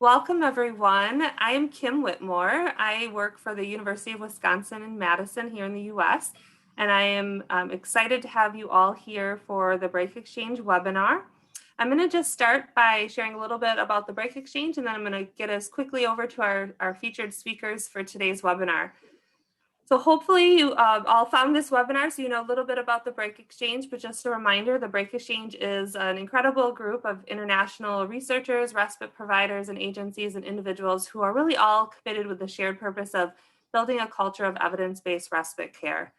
Welcome, everyone. I am Kim Whitmore. I work for the University of Wisconsin in Madison here in the US, and I am excited to have you all here for the Break Exchange webinar. I'm going to just start by sharing a little bit about the Break Exchange, and then I'm going to get us quickly over to our featured speakers for today's webinar. So hopefully you all found this webinar so you know a little bit about the Break Exchange, but just a reminder, the Break Exchange is an incredible group of international researchers, respite providers, and agencies and individuals who are really all committed with the shared purpose of building a culture of evidence-based respite care.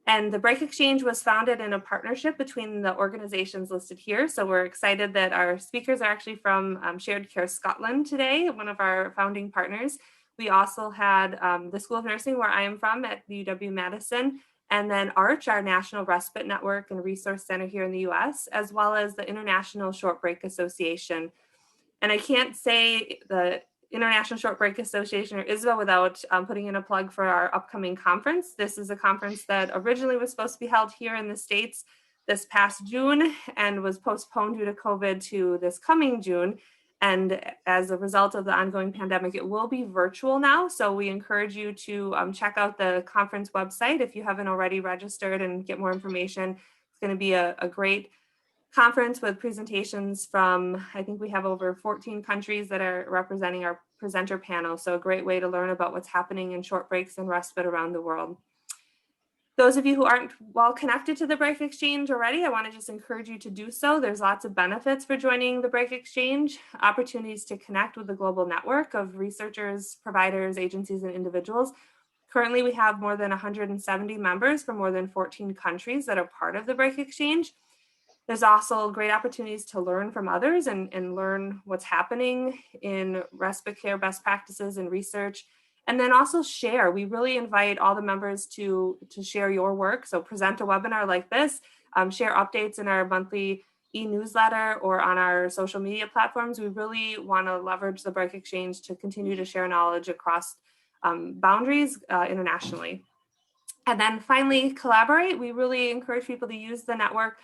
And the Break Exchange was founded in a partnership between the organizations listed here. So we're excited that our speakers are actually from Shared Care Scotland today, one of our founding partners. We also had the School of Nursing, where I am from at the UW-Madison, and then ARCH, our National Respite Network and Resource Center here in the US, as well as the International Short Break Association. And I can't say the International Short Break Association or ISBA without putting in a plug for our upcoming conference. This is a conference that originally was supposed to be held here in the States this past June and was postponed due to COVID to this coming June. And as a result of the ongoing pandemic, it will be virtual now. So we encourage you to check out the conference website if you haven't already registered and get more information. It's going to be a great conference with presentations from, I think we have over 14 countries that are representing our presenter panel. So a great way to learn about what's happening in short breaks and respite around the world. Those of you who aren't well connected to the Break Exchange already, I want to just encourage you to do so. There's lots of benefits for joining the Break Exchange, opportunities to connect with the global network of researchers, providers, agencies, and individuals. Currently, we have more than 170 members from more than 14 countries that are part of the Break Exchange. There's also great opportunities to learn from others and learn what's happening in respite care best practices and research. And then also share. We really invite all the members to share your work. So present a webinar like this, share updates in our monthly e-newsletter or on our social media platforms. We really want to leverage the Break Exchange to continue to share knowledge across boundaries internationally. And then finally, collaborate. We really encourage people to use the network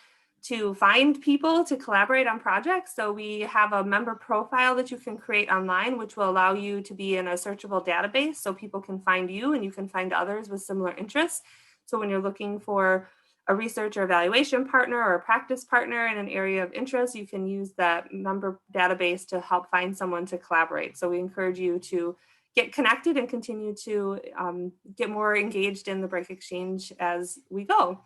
to find people to collaborate on projects. So we have a member profile that you can create online, which will allow you to be in a searchable database so people can find you and you can find others with similar interests. So when you're looking for a research or evaluation partner or a practice partner in an area of interest, you can use that member database to help find someone to collaborate. So we encourage you to get connected and continue to get more engaged in the Break Exchange as we go.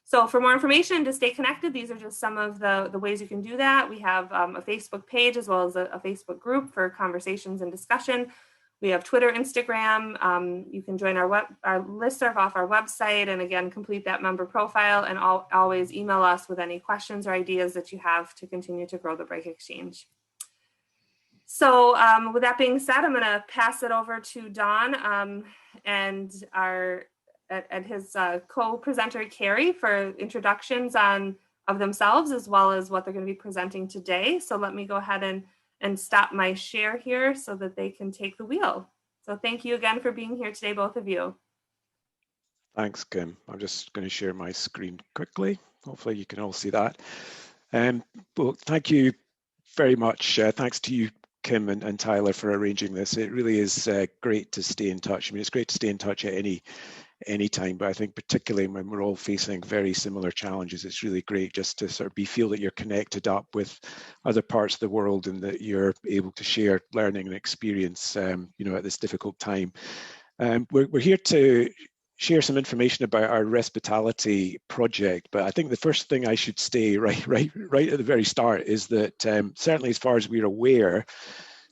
So for more information to stay connected, these are just some of the ways you can do that. We have a Facebook page as well as a Facebook group for conversations and discussion. We have Twitter, Instagram. You can join our listserv off our website and again, complete that member profile and always email us with any questions or ideas that you have to continue to grow the Break Exchange. So with that being said, I'm going to pass it over to Don and his co-presenter Carrie for introductions of themselves as well as what they're going to be presenting today. So let me go ahead and stop my share here so that they can take the wheel. So thank you again for being here today, both of you. Thanks, Kim. I'm just going to share my screen quickly. Hopefully you can all see that. Well, thank you very much. Thanks to you, Kim and Tyler, for arranging this. It really is great to stay in touch. I mean, it's great to stay in touch at any time, but I think particularly when we're all facing very similar challenges, it's really great just to sort of feel that you're connected up with other parts of the world and that you're able to share learning and experience, you know, at this difficult time. We're here to share some information about our Respitality project, but I think the first thing I should say right at the very start is that certainly as far as we're aware,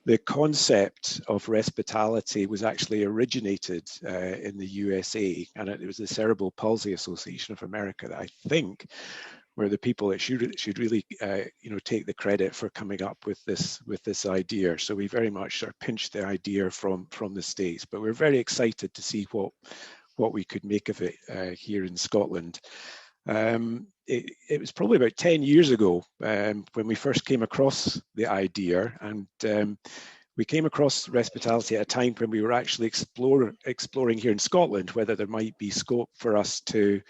the concept of Respitality was actually originated in the USA, and it was the Cerebral Palsy Association of America that I think were the people that should really you know, take the credit for coming up with this idea. So we very much sort of pinched the idea from the States, but we're very excited to see what we could make of it here in Scotland. It was probably about 10 years ago when we first came across the idea, and we came across Respitality at a time when we were actually exploring here in Scotland whether there might be scope for us to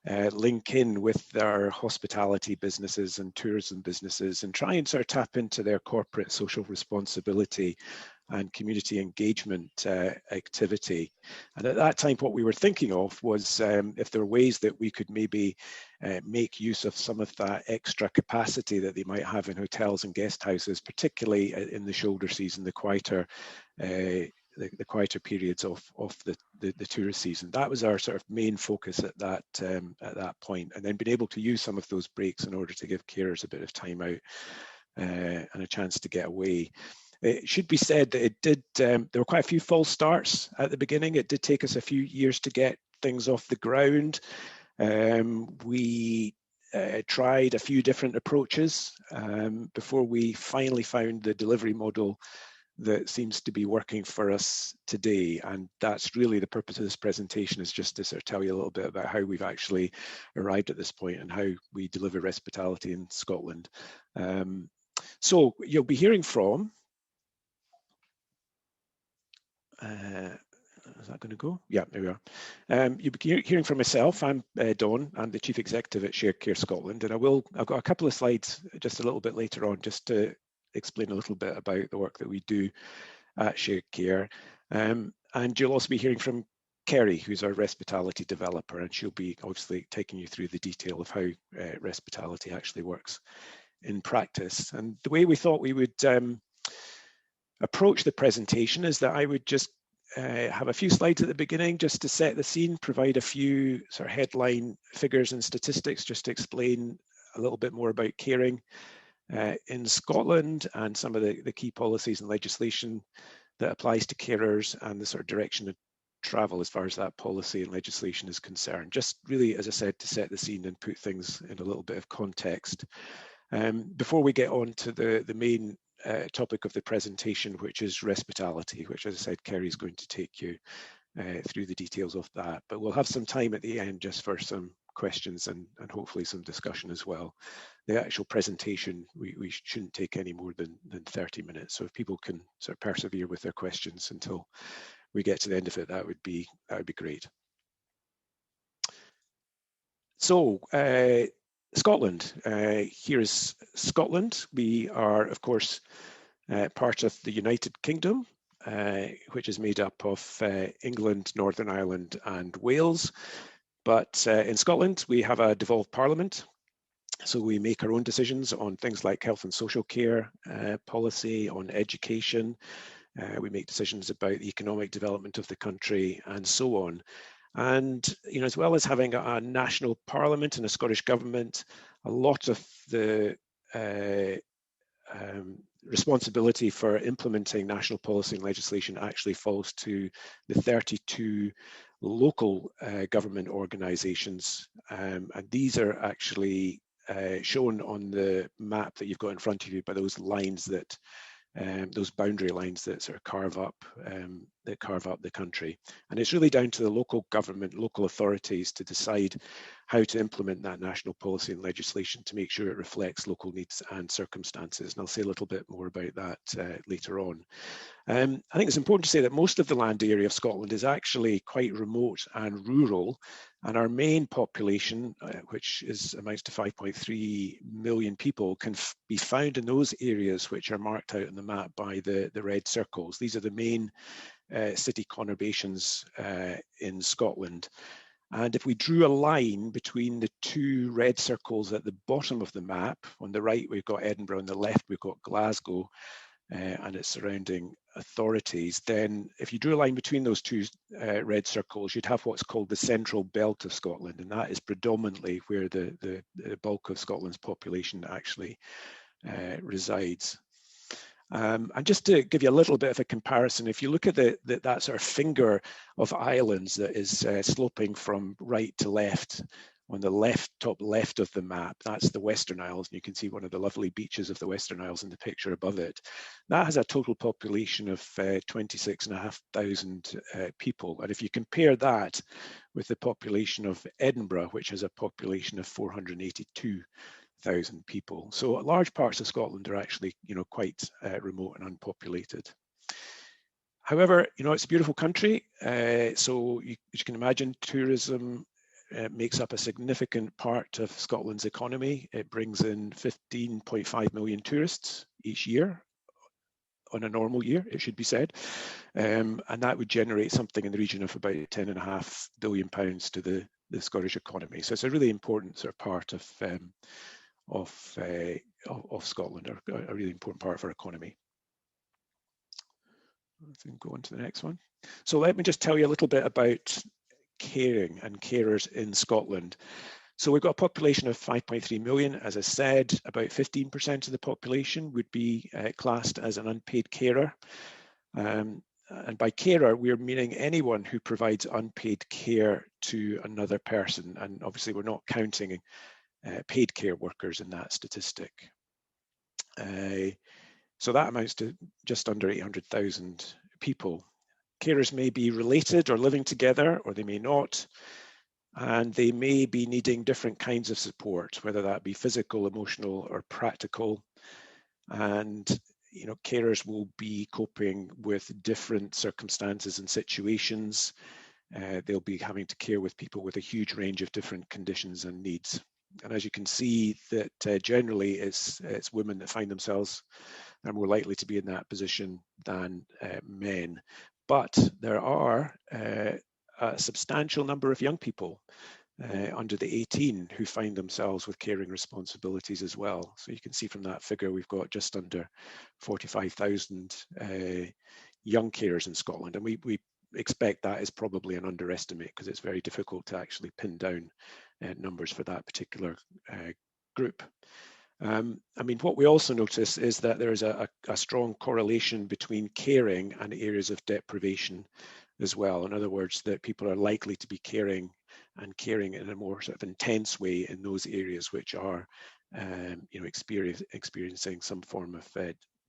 link in with their hospitality businesses and tourism businesses and try and sort of tap into their corporate social responsibility and community engagement activity. And at that time, what we were thinking of was if there were ways that we could maybe make use of some of that extra capacity that they might have in hotels and guest houses, particularly in the shoulder season, the quieter quieter periods of the tourist season. That was our sort of main focus at that point, and then being able to use some of those breaks in order to give carers a bit of time out and a chance to get away. It should be said that it did, there were quite a few false starts at the beginning. It did take us a few years to get things off the ground. We tried a few different approaches before we finally found the delivery model that seems to be working for us today. And that's really the purpose of this presentation, is just to sort of tell you a little bit about how we've actually arrived at this point and how we deliver Respitality in Scotland. So you'll be hearing from, is that going to go? Yeah, there we are. You'll be hearing from myself. I'm Don. I'm the Chief Executive at Shared Care Scotland, and I've got a couple of slides just a little bit later on just to explain a little bit about the work that we do at Shared Care. And you'll also be hearing from Kerry, who's our Respitality developer, and she'll be obviously taking you through the detail of how Respitality actually works in practice. And the way we thought we would approach the presentation is that I would just have a few slides at the beginning just to set the scene, provide a few sort of headline figures and statistics just to explain a little bit more about caring in Scotland and some of the key policies and legislation that applies to carers and the sort of direction of travel as far as that policy and legislation is concerned. Just really, as I said, to set the scene and put things in a little bit of context. Before we get on to the main topic of the presentation, which is Respitality, which, as I said, Kerry is going to take you through the details of that. But we'll have some time at the end just for some questions and hopefully some discussion as well. The actual presentation, we shouldn't take any more than 30 minutes. So if people can sort of persevere with their questions until we get to the end of it, that would be great. So Scotland, here is Scotland. We are, of course, part of the United Kingdom, which is made up of England, Northern Ireland and Wales. But in Scotland, we have a devolved parliament. So we make our own decisions on things like health and social care policy, on education. We make decisions about the economic development of the country and so on. And as well as having a national parliament and a Scottish government, a lot of the responsibility for implementing national policy and legislation actually falls to the 32 local government organisations. And these are actually shown on the map that you've got in front of you by those lines that those boundary lines that sort of carve up the country. And it's really down to the local government, local authorities to decide how to implement that national policy and legislation to make sure it reflects local needs and circumstances. And I'll say a little bit more about that later on. I think it's important to say that most of the land area of Scotland is actually quite remote and rural, and our main population, which amounts to 5.3 million people, can be found in those areas which are marked out on the map by the red circles. These are the main city conurbations in Scotland. And if we drew a line between the two red circles at the bottom of the map, on the right we've got Edinburgh, on the left we've got Glasgow and its surrounding authorities, then if you drew a line between those two red circles, you'd have what's called the central belt of Scotland, and that is predominantly where the bulk of Scotland's population actually resides. And just to give you a little bit of a comparison, if you look at that sort of finger of islands that is sloping from right to left, on the top left of the map, that's the Western Isles, and you can see one of the lovely beaches of the Western Isles in the picture above it. That has a total population of 26,500 people. And if you compare that with the population of Edinburgh, which has a population of 482,000 people. So large parts of Scotland are actually, quite remote and unpopulated. However, it's a beautiful country. So you can imagine tourism makes up a significant part of Scotland's economy. It brings in 15.5 million tourists each year, on a normal year, it should be said, and that would generate something in the region of about £10.5 billion to the Scottish economy. So it's a really important sort of part of Scotland, or a really important part of our economy. Let's go on to the next one. So let me just tell you a little bit about caring and carers in Scotland. So we've got a population of 5.3 million. As I said, about 15% of the population would be classed as an unpaid carer. And by carer, we're meaning anyone who provides unpaid care to another person. And obviously, we're not counting paid care workers in that statistic. So that amounts to just under 800,000 people. Carers may be related or living together, or they may not, and they may be needing different kinds of support, whether that be physical, emotional, or practical. And carers will be coping with different circumstances and situations. They'll be having to care with people with a huge range of different conditions and needs. And as you can see, that generally it's women that find themselves are more likely to be in that position than men. But there are a substantial number of young people under the 18 who find themselves with caring responsibilities as well. So you can see from that figure, we've got just under 45,000 young carers in Scotland. And we expect that is probably an underestimate, because it's very difficult to actually pin down numbers for that particular group. I mean, what we also notice is that there is a strong correlation between caring and areas of deprivation as well. In other words, that people are likely to be caring in a more sort of intense way in those areas which are, experiencing some form of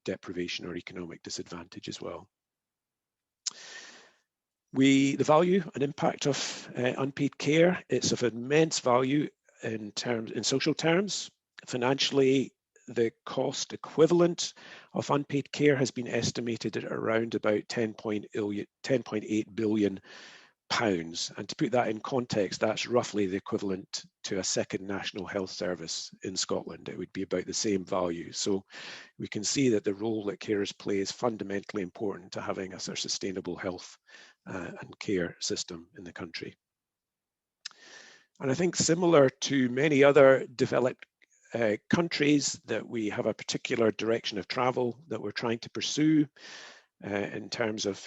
deprivation or economic disadvantage as well. The value and impact of unpaid care, it's of immense value in social terms. Financially, the cost equivalent of unpaid care has been estimated at around about £10.8 billion. And to put that in context, that's roughly the equivalent to a second national health service in Scotland. It would be about the same value. So we can see that the role that carers play is fundamentally important to having a sort of sustainable health and care system in the country. And I think, similar to many other developed countries, that we have a particular direction of travel that we're trying to pursue in terms of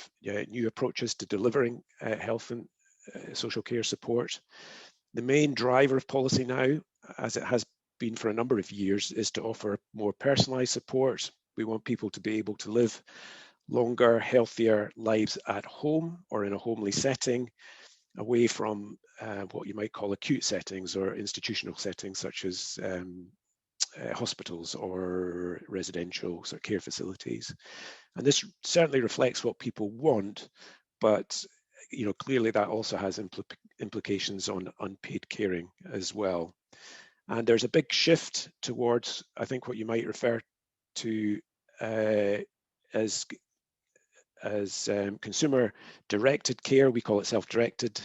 new approaches to delivering health and social care support. The main driver of policy now, as it has been for a number of years, is to offer more personalised support. We want people to be able to live longer, healthier lives at home or in a homely setting, away from what you might call acute settings or institutional settings, such as hospitals or residential sort of care facilities. And this certainly reflects what people want, but clearly that also has implications on unpaid caring as well. And there's a big shift towards, I think, what you might refer to as consumer-directed care. We call it self-directed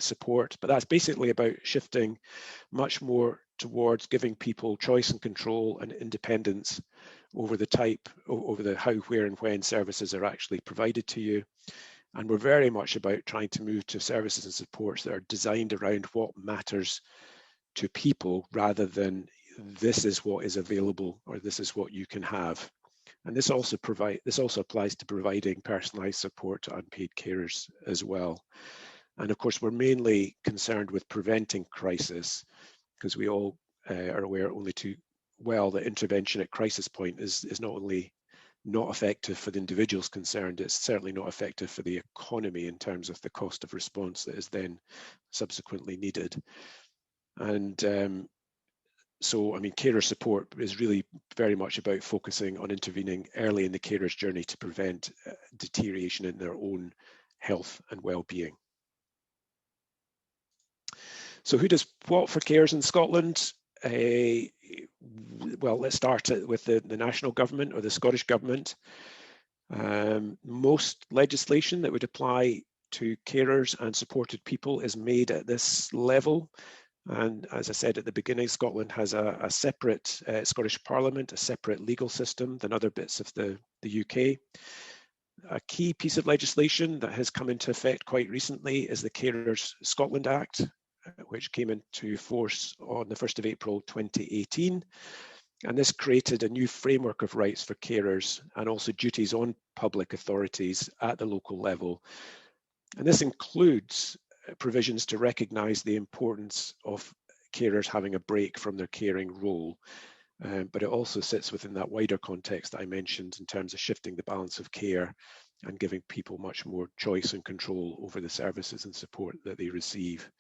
support, but that's basically about shifting much more towards giving people choice and control and independence over the how, where, and when services are actually provided to you. And we're very much about trying to move to services and supports that are designed around what matters to people, rather than this is what is available or this is what you can have. And this also applies to providing personalised support to unpaid carers as well. And of course, we're mainly concerned with preventing crisis, because we all are aware only too well that intervention at crisis point is not only not effective for the individuals concerned, it's certainly not effective for the economy in terms of the cost of response that is then subsequently needed. And so, I mean, carer support is really very much about focusing on intervening early in the carer's journey to prevent deterioration in their own health and well-being. So who does what for carers in Scotland? Well, let's start with the national government, or the Scottish government. Most legislation that would apply to carers and supported people is made at this level. And as I said at the beginning, Scotland has a separate Scottish Parliament, a separate legal system than other bits of the UK. A key piece of legislation that has come into effect quite recently is the Carers Scotland Act, which came into force on the 1st of April 2018. And this created a new framework of rights for carers and also duties on public authorities at the local level. And this includes provisions to recognise the importance of carers having a break from their caring role. But it also sits within that wider context that I mentioned in terms of shifting the balance of care and giving people much more choice and control over the services and support that they receive.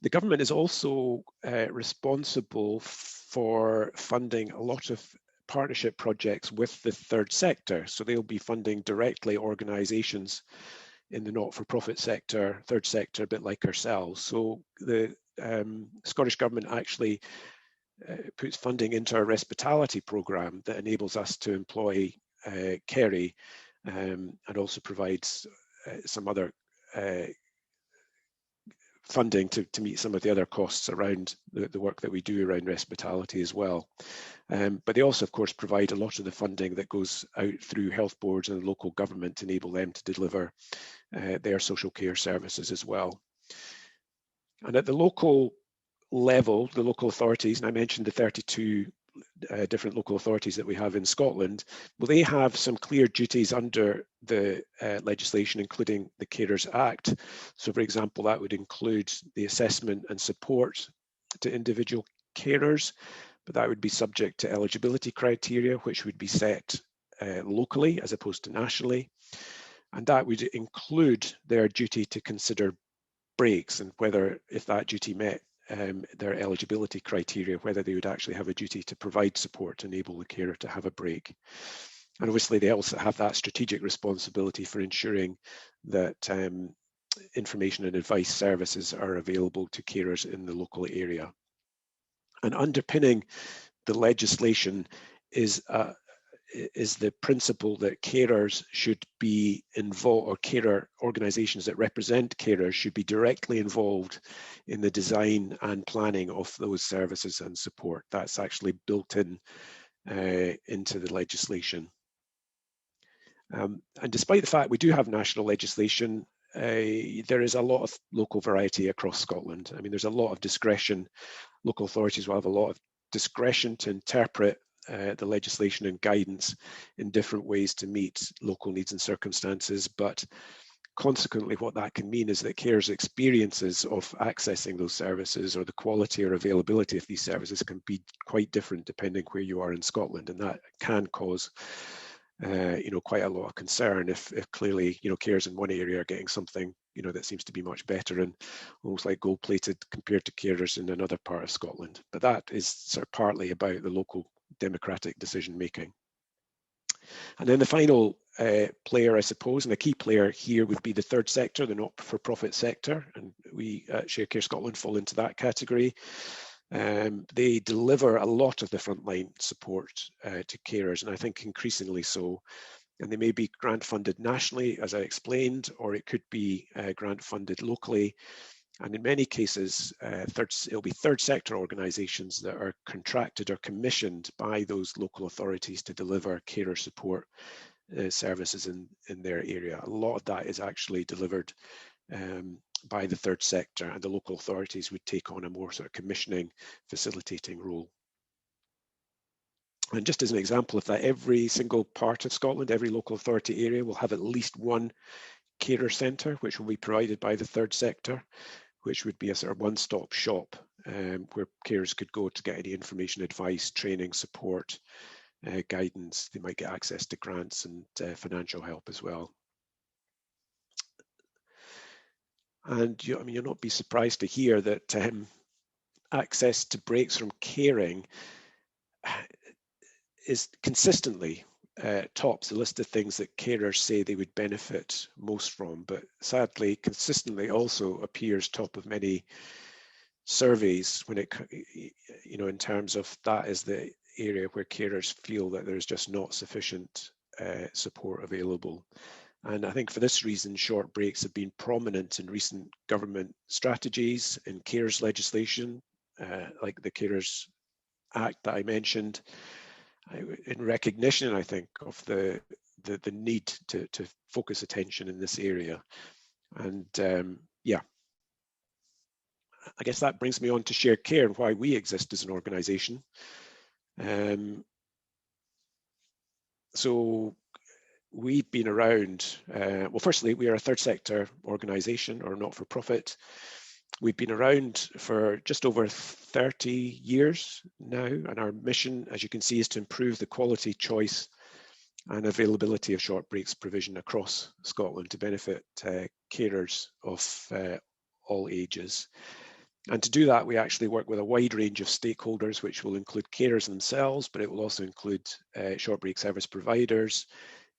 The government is also responsible for funding a lot of partnership projects with the third sector. So they'll be funding directly organisations in the not-for-profit sector, third sector, a bit like ourselves. So the Scottish Government actually puts funding into our Respitality programme that enables us to employ Kerry and also provides some other funding to meet some of the other costs around the work that we do around Respitality as well. But they also, of course, provide a lot of the funding that goes out through health boards and local government to enable them to deliver their social care services as well. And at the local level, the local authorities, and I mentioned the 32 different local authorities that we have in Scotland, well, they have some clear duties under the legislation, including the Carers Act. So, for example, that would include the assessment and support to individual carers, but that would be subject to eligibility criteria, which would be set locally as opposed to nationally. And that would include their duty to consider breaks and whether, if that duty met their eligibility criteria, whether they would actually have a duty to provide support to enable the carer to have a break. And obviously they also have that strategic responsibility for ensuring that information and advice services are available to carers in the local area. And underpinning the legislation is the principle that carers should be involved, or carer organisations that represent carers should be directly involved in the design and planning of those services and support. That's actually built in into the legislation. And despite the fact we do have national legislation, there is a lot of local variety across Scotland. I mean, there's a lot of discretion. Local authorities will have a lot of discretion to interpret the legislation and guidance in different ways to meet local needs and circumstances, but consequently what that can mean is that carers' experiences of accessing those services or the quality or availability of these services can be quite different depending where you are in Scotland, and that can cause quite a lot of concern if clearly carers in one area are getting something that seems to be much better and almost like gold-plated compared to carers in another part of Scotland. But that is sort of partly about the local democratic decision making. And then the final player, I suppose, and a key player here would be the third sector, the not-for-profit sector, and we at Sharecare Scotland fall into that category. They deliver a lot of the frontline support to carers, and I think increasingly so. And they may be grant funded nationally, as I explained, or it could be grant funded locally. And in many cases, it'll be third sector organisations that are contracted or commissioned by those local authorities to deliver carer support services in their area. A lot of that is actually delivered by the third sector, and the local authorities would take on a more sort of commissioning, facilitating role. And just as an example of that, every single part of Scotland, every local authority area will have at least one carer centre, which will be provided by the third sector, which would be a sort of one-stop shop where carers could go to get any information, advice, training, support, guidance. They might get access to grants and financial help as well. And you'll not be surprised to hear that access to breaks from caring is consistently tops the list of things that carers say they would benefit most from, but sadly, consistently also appears top of many surveys when it, in terms of that is the area where carers feel that there's just not sufficient support available. And I think for this reason, short breaks have been prominent in recent government strategies, in carers legislation, like the Carers Act that I mentioned, in recognition, I think, of the need to focus attention in this area. And yeah, I guess that brings me on to shared care and why we exist as an organisation. So we've been around, well, firstly, we are a third sector organisation or not-for-profit. We've been around for just over 30 years now, and our mission, as you can see, is to improve the quality, choice and availability of short breaks provision across Scotland to benefit carers of all ages. And to do that, we actually work with a wide range of stakeholders, which will include carers themselves, but it will also include short break service providers,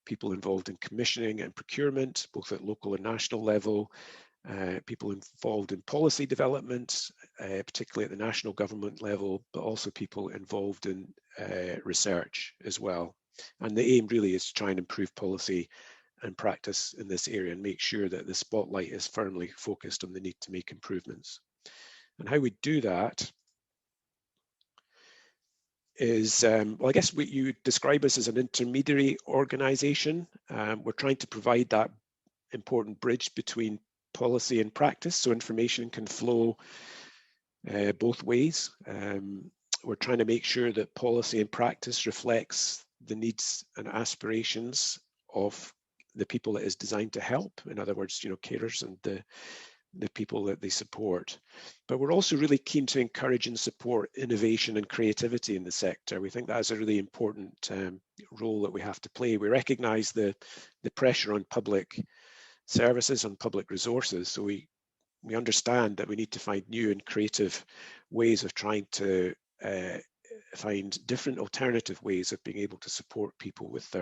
people involved in commissioning and procurement, both at local and national level, people involved in policy development, particularly at the national government level, but also people involved in research as well. And the aim really is to try and improve policy and practice in this area and make sure that the spotlight is firmly focused on the need to make improvements. And how we do that is, well, I guess what you describe us as an intermediary organisation. We're trying to provide that important bridge between policy and practice, so information can flow both ways. We're trying to make sure that policy and practice reflects the needs and aspirations of the people it is designed to help. In other words, carers and the people that they support. But we're also really keen to encourage and support innovation and creativity in the sector. We think that is a really important role that we have to play. We recognise the pressure on public services, on public resources. So we understand that we need to find new and creative ways of trying to find different alternative ways of being able to support people with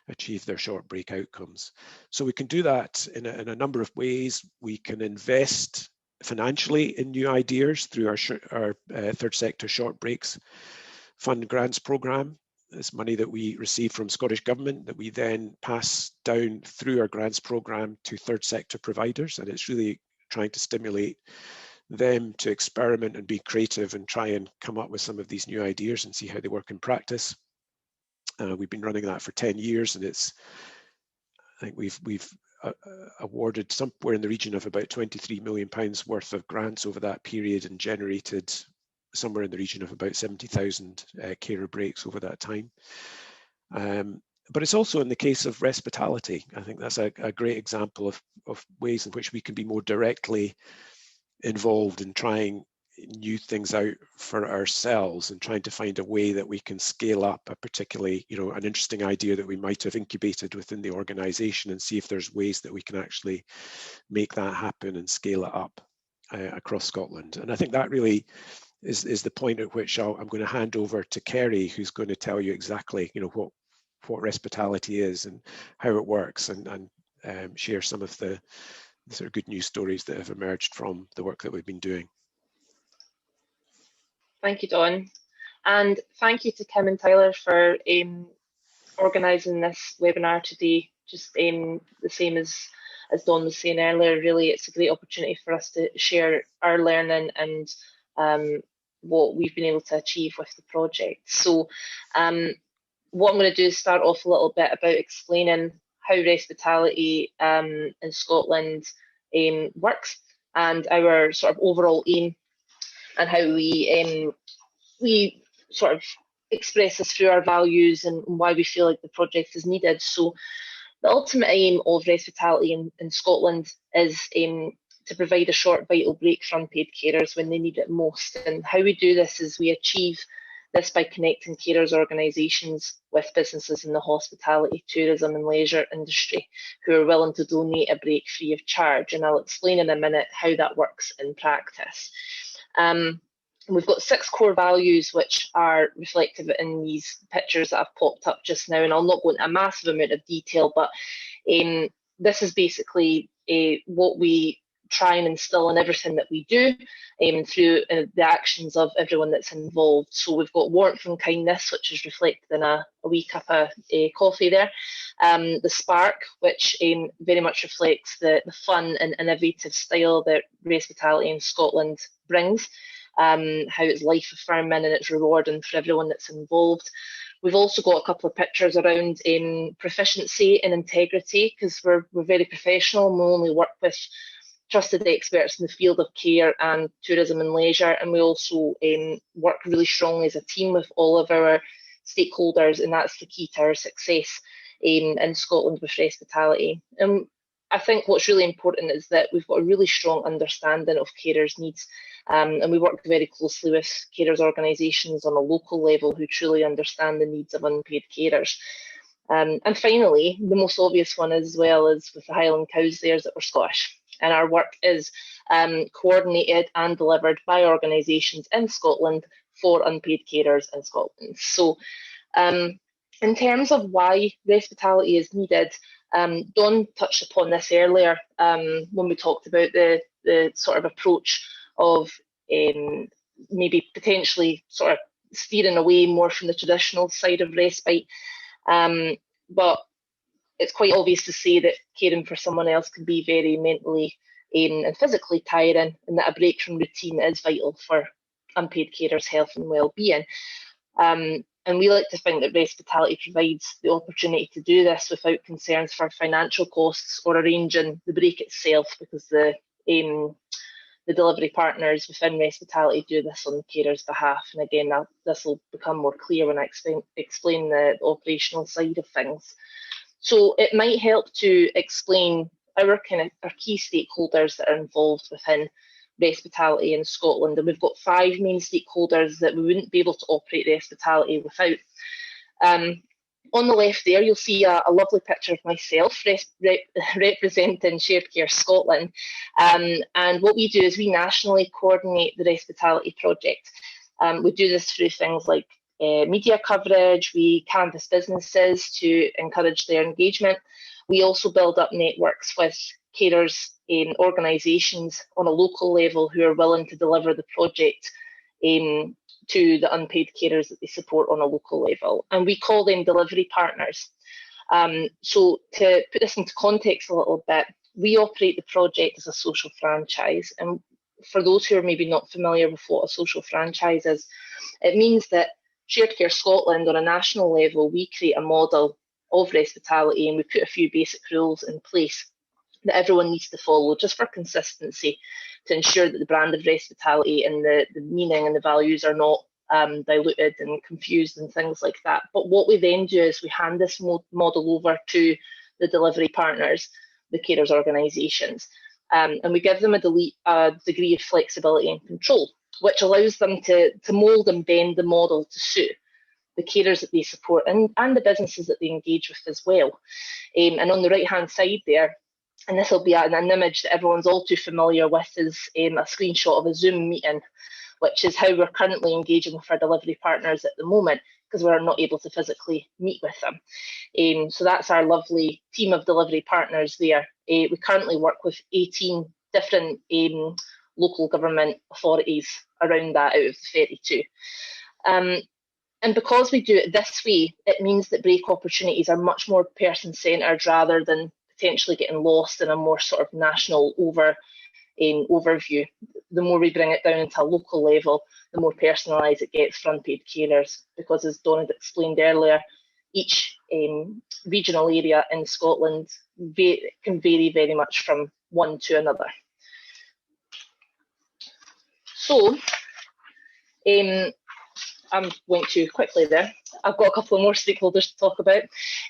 achieve their short break outcomes. So we can do that in a number of ways. We can invest financially in new ideas through our third sector short breaks fund grants programme. It's money that we receive from Scottish Government that we then pass down through our grants programme to third sector providers, and it's really trying to stimulate them to experiment and be creative and try and come up with some of these new ideas and see how they work in practice. We've been running that for 10 years, and I think we've awarded somewhere in the region of about £23 million worth of grants over that period and generated somewhere in the region of about 70,000 carer breaks over that time. But it's also in the case of Respitality. I think that's a great example of ways in which we can be more directly involved in trying new things out for ourselves and trying to find a way that we can scale up a particularly, an interesting idea that we might have incubated within the organisation and see if there's ways that we can actually make that happen and scale it up across Scotland. And I think that really is the point at which I'm going to hand over to Kerry, who's going to tell you exactly, what Respitality is and how it works, and share some of the sort of good news stories that have emerged from the work that we've been doing. Thank you, Don. And thank you to Kim and Tyler for organising this webinar today. Just the same as Don was saying earlier, really it's a great opportunity for us to share our learning and what we've been able to achieve with the project. So what I'm going to do is start off a little bit about explaining how Respitality in Scotland works and our sort of overall aim and how we sort of express this through our values and why we feel like the project is needed. So the ultimate aim of Respitality in Scotland is to provide a short vital break for unpaid carers when they need it most. And how we do this is we achieve this by connecting carers organisations with businesses in the hospitality, tourism and leisure industry who are willing to donate a break free of charge. And I'll explain in a minute how that works in practice. We've got 6 core values which are reflected in these pictures that have popped up just now, and I'll not go into a massive amount of detail, but this is basically what we try and instill in everything that we do through the actions of everyone that's involved. So we've got warmth and kindness, which is reflected in a wee cup of coffee there. the Spark, which very much reflects the fun and innovative style that Respitality in Scotland brings, how it's life affirming and it's rewarding for everyone that's involved. We've also got a couple of pictures around proficiency and integrity, because we're very professional and we only work with trusted experts in the field of care and tourism and leisure, and we also work really strongly as a team with all of our stakeholders, and that's the key to our success in Scotland with Respitality. And I think what's really important is that we've got a really strong understanding of carers' needs, and we work very closely with carers' organisations on a local level who truly understand the needs of unpaid carers. And finally, the most obvious one as well is with the Highland Cows there, is that we're Scottish, and our work is coordinated and delivered by organisations in Scotland for unpaid carers in Scotland. So in terms of why Respitality is needed, Dawn touched upon this earlier when we talked about the sort of approach of maybe potentially sort of steering away more from the traditional side of respite. But it's quite obvious to say that caring for someone else can be very mentally and physically tiring, and that a break from routine is vital for unpaid carers' health and well-being. And we like to think that Respitality provides the opportunity to do this without concerns for financial costs or arranging the break itself, because the delivery partners within Respitality do this on the carer's behalf. And again, this will become more clear when I explain the operational side of things. So it might help to explain our key stakeholders that are involved within Respitality in Scotland. And we've got 5 main stakeholders that we wouldn't be able to operate Respitality without. On the left there, you'll see a lovely picture of myself representing Shared Care Scotland. And what we do is we nationally coordinate the Respitality project. We do this through things like media coverage, we canvass businesses to encourage their engagement. We also build up networks with carers in organisations on a local level who are willing to deliver the project to the unpaid carers that they support on a local level. And we call them delivery partners. So to put this into context a little bit, we operate the project as a social franchise. And for those who are maybe not familiar with what a social franchise is, it means that Shared Care Scotland on a national level, we create a model of Respitality and we put a few basic rules in place that everyone needs to follow just for consistency, to ensure that the brand of Respitality and the meaning and the values are not diluted and confused and things like that. But what we then do is we hand this model over to the delivery partners, the carers organisations, and we give them a degree of flexibility and control, which allows them to mould and bend the model to suit the carers that they support and the businesses that they engage with as well. And on the right-hand side there, and this will be an image that everyone's all too familiar with, is a screenshot of a Zoom meeting, which is how we're currently engaging with our delivery partners at the moment, because we're not able to physically meet with them. So that's our lovely team of delivery partners there. We currently work with 18 different local government authorities around that out of the 32. And because we do it this way, it means that break opportunities are much more person-centred rather than potentially getting lost in a more sort of national overview. The more we bring it down into a local level, the more personalised it gets for unpaid carers, because as Dawn had explained earlier, each regional area in Scotland can vary very much from one to another. So, I'm going too quickly there. I've got a couple of more stakeholders to talk about.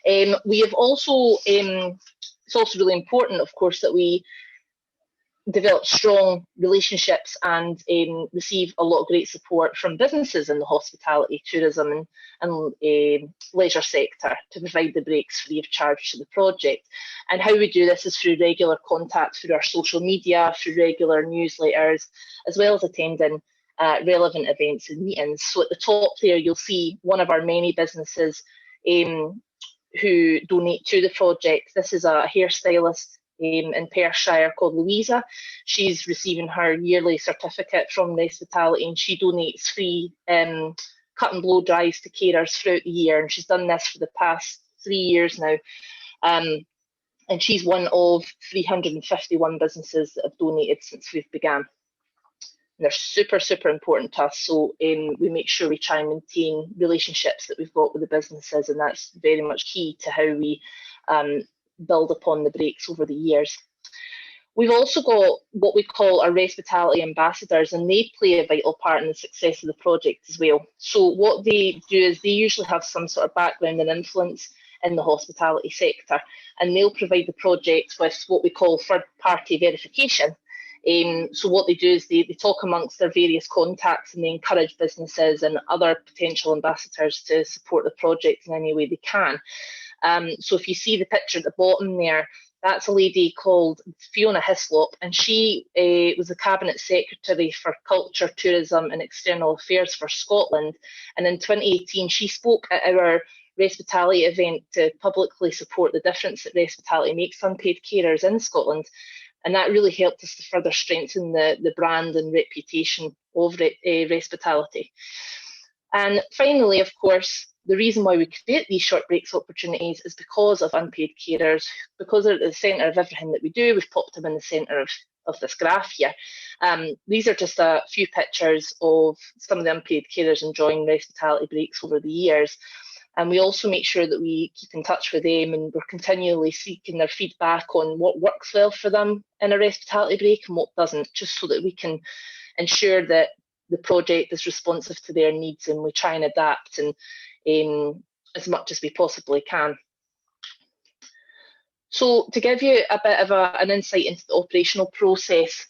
We have also, it's also really important, of course, that we develop strong relationships and receive a lot of great support from businesses in the hospitality, tourism and leisure sector to provide the breaks free of charge to the project. And how we do this is through regular contact through our social media, through regular newsletters, as well as attending relevant events and meetings. So at the top there, you'll see one of our many businesses who donate to the project. This is a hairstylist in Perthshire called Louisa. She's receiving her yearly certificate from Respitality, and she donates free cut and blow dries to carers throughout the year, and she's done this for the past 3 years now. And she's one of 351 businesses that have donated since we've began. And they're super, super important to us. So we make sure we try and maintain relationships that we've got with the businesses, and that's very much key to how we build upon the breaks over the years. We've also got what we call our Respitality Ambassadors, and they play a vital part in the success of the project as well. So what they do is they usually have some sort of background and influence in the hospitality sector, and they'll provide the project with what we call third-party verification. So what they do is they talk amongst their various contacts, and they encourage businesses and other potential ambassadors to support the project in any way they can. So if you see the picture at the bottom there, that's a lady called Fiona Hislop, and she was the Cabinet Secretary for Culture, Tourism and External Affairs for Scotland. And in 2018, she spoke at our Respitality event to publicly support the difference that Respitality makes to unpaid carers in Scotland. And that really helped us to further strengthen the brand and reputation of Respitality. And finally, of course, the reason why we create these short breaks opportunities is because of unpaid carers, because they're at the centre of everything that we do. We've popped them in the centre of this graph here. These are just a few pictures of some of the unpaid carers enjoying Respitality breaks over the years. And we also make sure that we keep in touch with them, and we're continually seeking their feedback on what works well for them in a Respitality break and what doesn't, just so that we can ensure that the project is responsive to their needs, and we try and adapt and as much as we possibly can. So to give you a bit of an insight into the operational process,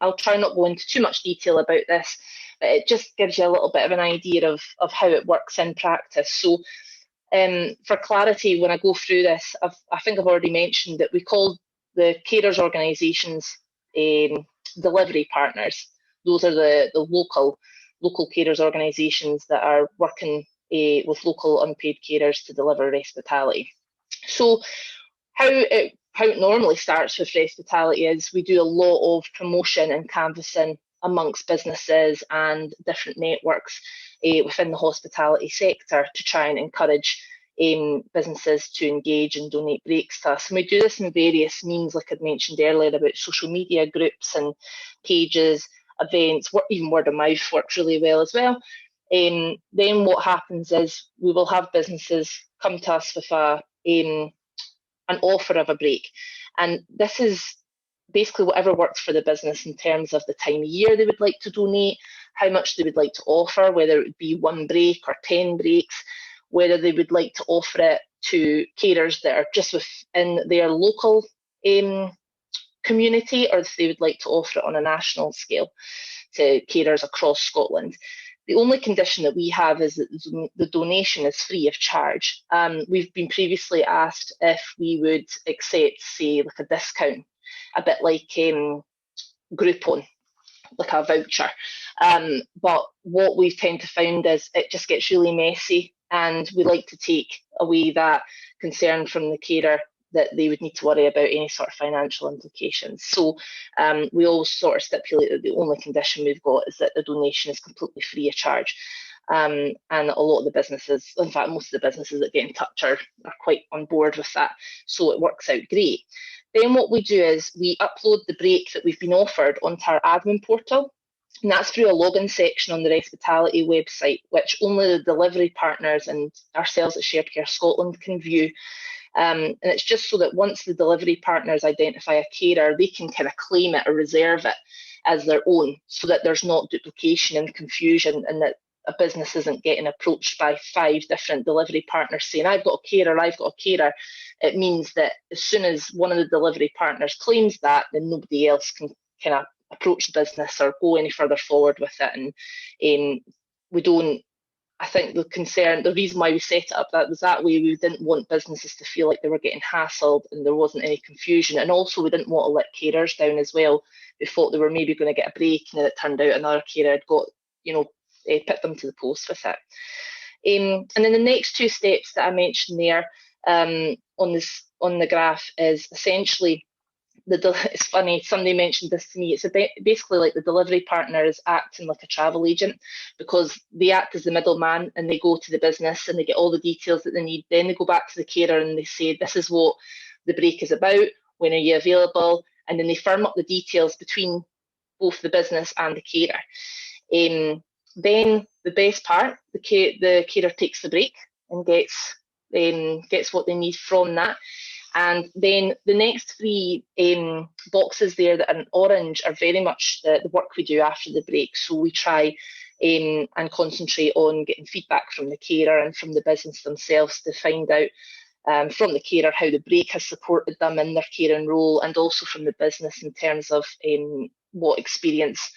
I'll try not to go into too much detail about this, but it just gives you a little bit of an idea of how it works in practice. So for clarity, when I go through this, I think I've already mentioned that we call the carers organisations delivery partners. Those are the local carers organisations that are working with local unpaid carers to deliver Respitality. So how it normally starts with Respitality is we do a lot of promotion and canvassing amongst businesses and different networks within the hospitality sector to try and encourage businesses to engage and donate breaks to us. And we do this in various means, like I'd mentioned earlier, about social media groups and pages, events, even word of mouth works really well as well. Then what happens is we will have businesses come to us with an offer of a break. And this is basically whatever works for the business in terms of the time of year they would like to donate, how much they would like to offer, whether it would be 1 break or 10 breaks, whether they would like to offer it to carers that are just within their local community, or if they would like to offer it on a national scale to carers across Scotland. The only condition that we have is that the donation is free of charge. We've been previously asked if we would accept, say, like a discount, a bit like Groupon, like a voucher. But what we've tend to find is it just gets really messy, and we like to take away that concern from the carer that they would need to worry about any sort of financial implications. So we always sort of stipulate that the only condition we've got is that the donation is completely free of charge. And a lot of the businesses, in fact, most of the businesses that get in touch are quite on board with that. So it works out great. Then what we do is we upload the break that we've been offered onto our admin portal. And that's through a login section on the Respitality website, which only the delivery partners and ourselves at Shared Care Scotland can view. And it's just so that once the delivery partners identify a carer, they can kind of claim it or reserve it as their own, so that there's not duplication and confusion, and that a business isn't getting approached by 5 different delivery partners saying, I've got a carer, I've got a carer. It means that as soon as one of the delivery partners claims that, then nobody else can kind of approach the business or go any further forward with it. And we don't, I think the reason why we set it up that was that way, we didn't want businesses to feel like they were getting hassled and there wasn't any confusion. And also we didn't want to let carers down as well. We thought they were maybe going to get a break, and then it turned out another carer had got, put them to the post with it. And then the next 2 steps that I mentioned there on the graph is essentially it's funny, somebody mentioned this to me. It's basically like the delivery partner is acting like a travel agent, because they act as the middleman and they go to the business and they get all the details that they need. Then they go back to the carer and they say, this is what the break is about, when are you available? And then they firm up the details between both the business and the carer. Then the best part, the carer takes the break and gets what they need from that. And then the next three boxes there that are in orange are very much the work we do after the break. So we try and concentrate on getting feedback from the carer and from the business themselves to find out from the carer how the break has supported them in their caring role, and also from the business in terms of what the experience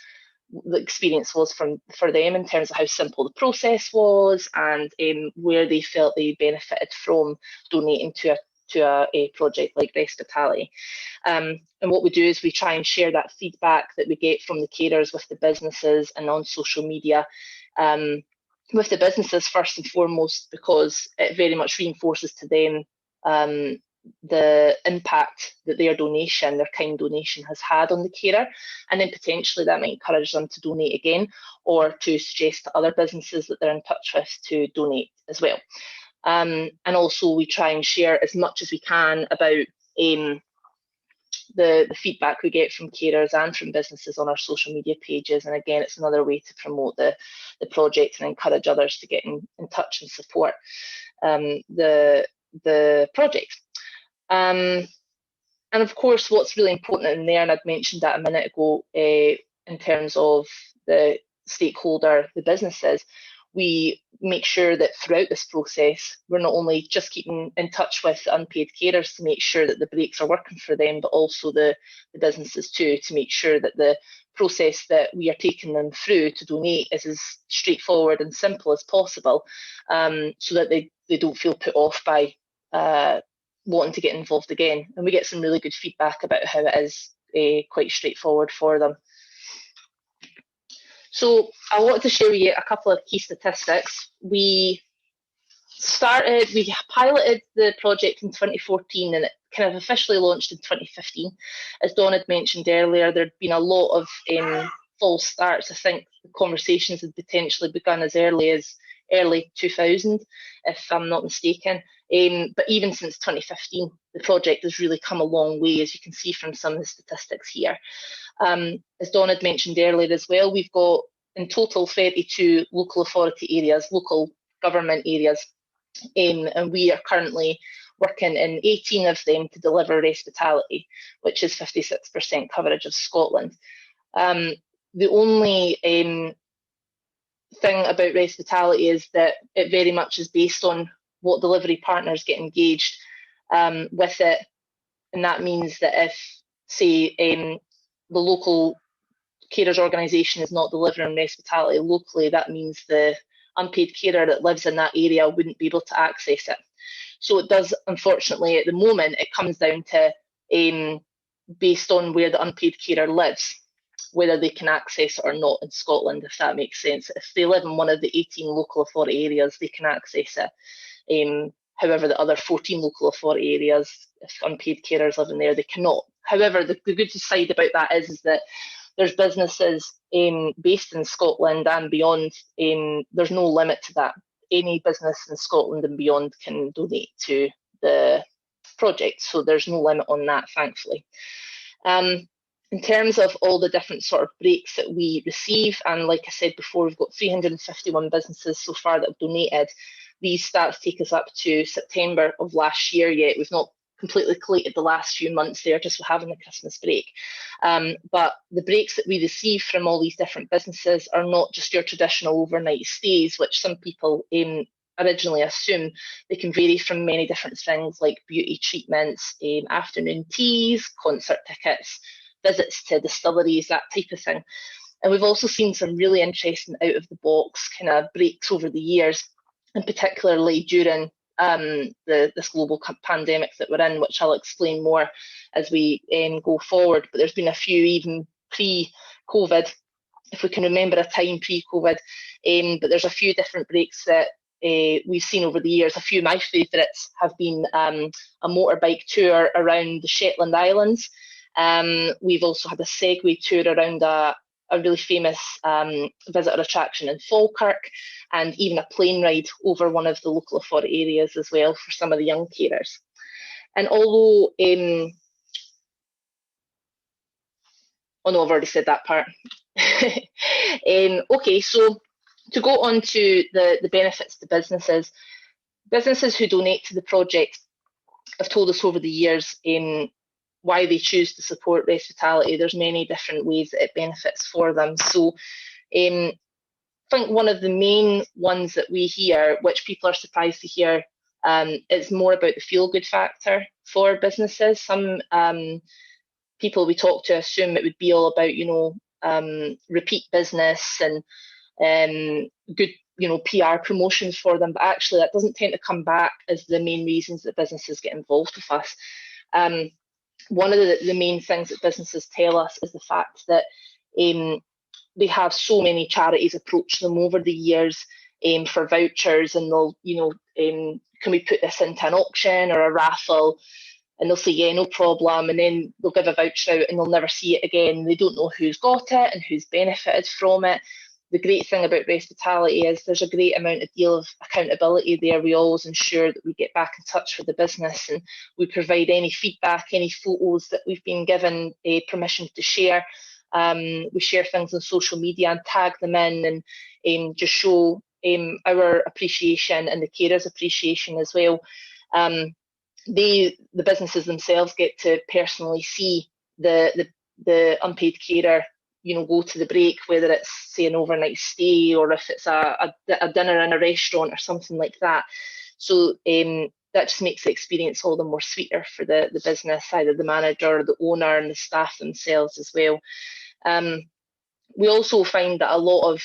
was for them in terms of how simple the process was, and where they felt they benefited from donating to a project like Respitality. And what we do is we try and share that feedback that we get from the carers with the businesses and on social media, with the businesses first and foremost, because it very much reinforces to them the impact that their kind donation has had on the carer, and then potentially that might encourage them to donate again, or to suggest to other businesses that they're in touch with to donate as well. And also we try and share as much as we can about the feedback we get from carers and from businesses on our social media pages. And again, it's another way to promote the project and encourage others to get in touch and support the project. And of course, what's really important in there, and I'd mentioned that a minute ago, in terms of the stakeholder, the businesses, we make sure that throughout this process, we're not only just keeping in touch with the unpaid carers to make sure that the breaks are working for them, but also the businesses too, to make sure that the process that we are taking them through to donate is as straightforward and simple as possible, so that they don't feel put off by wanting to get involved again. And we get some really good feedback about how it is quite straightforward for them. So I wanted to share with you a couple of key statistics. We piloted the project in 2014 and it kind of officially launched in 2015. As Dawn had mentioned earlier, there'd been a lot of false starts. I think the conversations had potentially begun as early 2000, if I'm not mistaken. But even since 2015, the project has really come a long way, as you can see from some of the statistics here. As Dawn had mentioned earlier as well, we've got in total 32 local authority areas, local government areas, and we are currently working in 18 of them to deliver Respitality, which is 56% coverage of Scotland. The only thing about Respitality is that it very much is based on what delivery partners get engaged with it, and that means that if, say, the local carers organisation is not delivering Respitality locally, that means the unpaid carer that lives in that area wouldn't be able to access it. So it does, unfortunately, at the moment, it comes down to based on where the unpaid carer lives, whether they can access it or not in Scotland, if that makes sense. If they live in one of the 18 local authority areas, they can access it. However, the other 14 local authority areas, if unpaid carers live in there, they cannot. However, the good side about that is that there's businesses based in Scotland and beyond. There's no limit to that. Any business in Scotland and beyond can donate to the project, so there's no limit on that, thankfully. In terms of all the different sort of breaks that we receive, and like I said before, we've got 351 businesses so far that have donated. These stats take us up to September of last year yet. We've not completely collated the last few months there, just having the Christmas break. But the breaks that we receive from all these different businesses are not just your traditional overnight stays, which some people originally assume. They can vary from many different things like beauty treatments, afternoon teas, concert tickets, visits to distilleries, that type of thing. And we've also seen some really interesting out of the box kind of breaks over the years, and particularly during this global pandemic that we're in, which I'll explain more as we go forward. But there's been a few even pre-COVID, if we can remember a time pre-COVID. But there's a few different breaks that we've seen over the years. A few of my favourites have been a motorbike tour around the Shetland Islands, We've also had a Segway tour around a really famous visitor attraction in Falkirk, and even a plane ride over one of the local authority areas as well for some of the young carers. And although, oh no, I've already said that part. Okay, so to go on to the benefits to businesses who donate to the project have told us over the years why they choose to support Respitality. There's many different ways that it benefits for them. So I think one of the main ones that we hear, which people are surprised to hear, is more about the feel-good factor for businesses. Some people we talk to assume it would be all about, repeat business and good, PR promotions for them, but actually that doesn't tend to come back as the main reasons that businesses get involved with us. One of the main things that businesses tell us is the fact that they have so many charities approach them over the years for vouchers, and they'll, can we put this into an auction or a raffle? And they'll say, yeah, no problem. And then they'll give a voucher out and they'll never see it again. They don't know who's got it and who's benefited from it. The great thing about Respitality is there's a great deal of accountability there. We always ensure that we get back in touch with the business, and we provide any feedback, any photos that we've been given permission to share. We share things on social media and tag them in, and just show our appreciation and the carers' appreciation as well. The businesses themselves get to personally see the unpaid carer, go to the break, whether it's, say, an overnight stay or if it's a dinner in a restaurant or something like that. So that just makes the experience all the more sweeter for the business, either the manager or the owner and the staff themselves as well. We also find that a lot of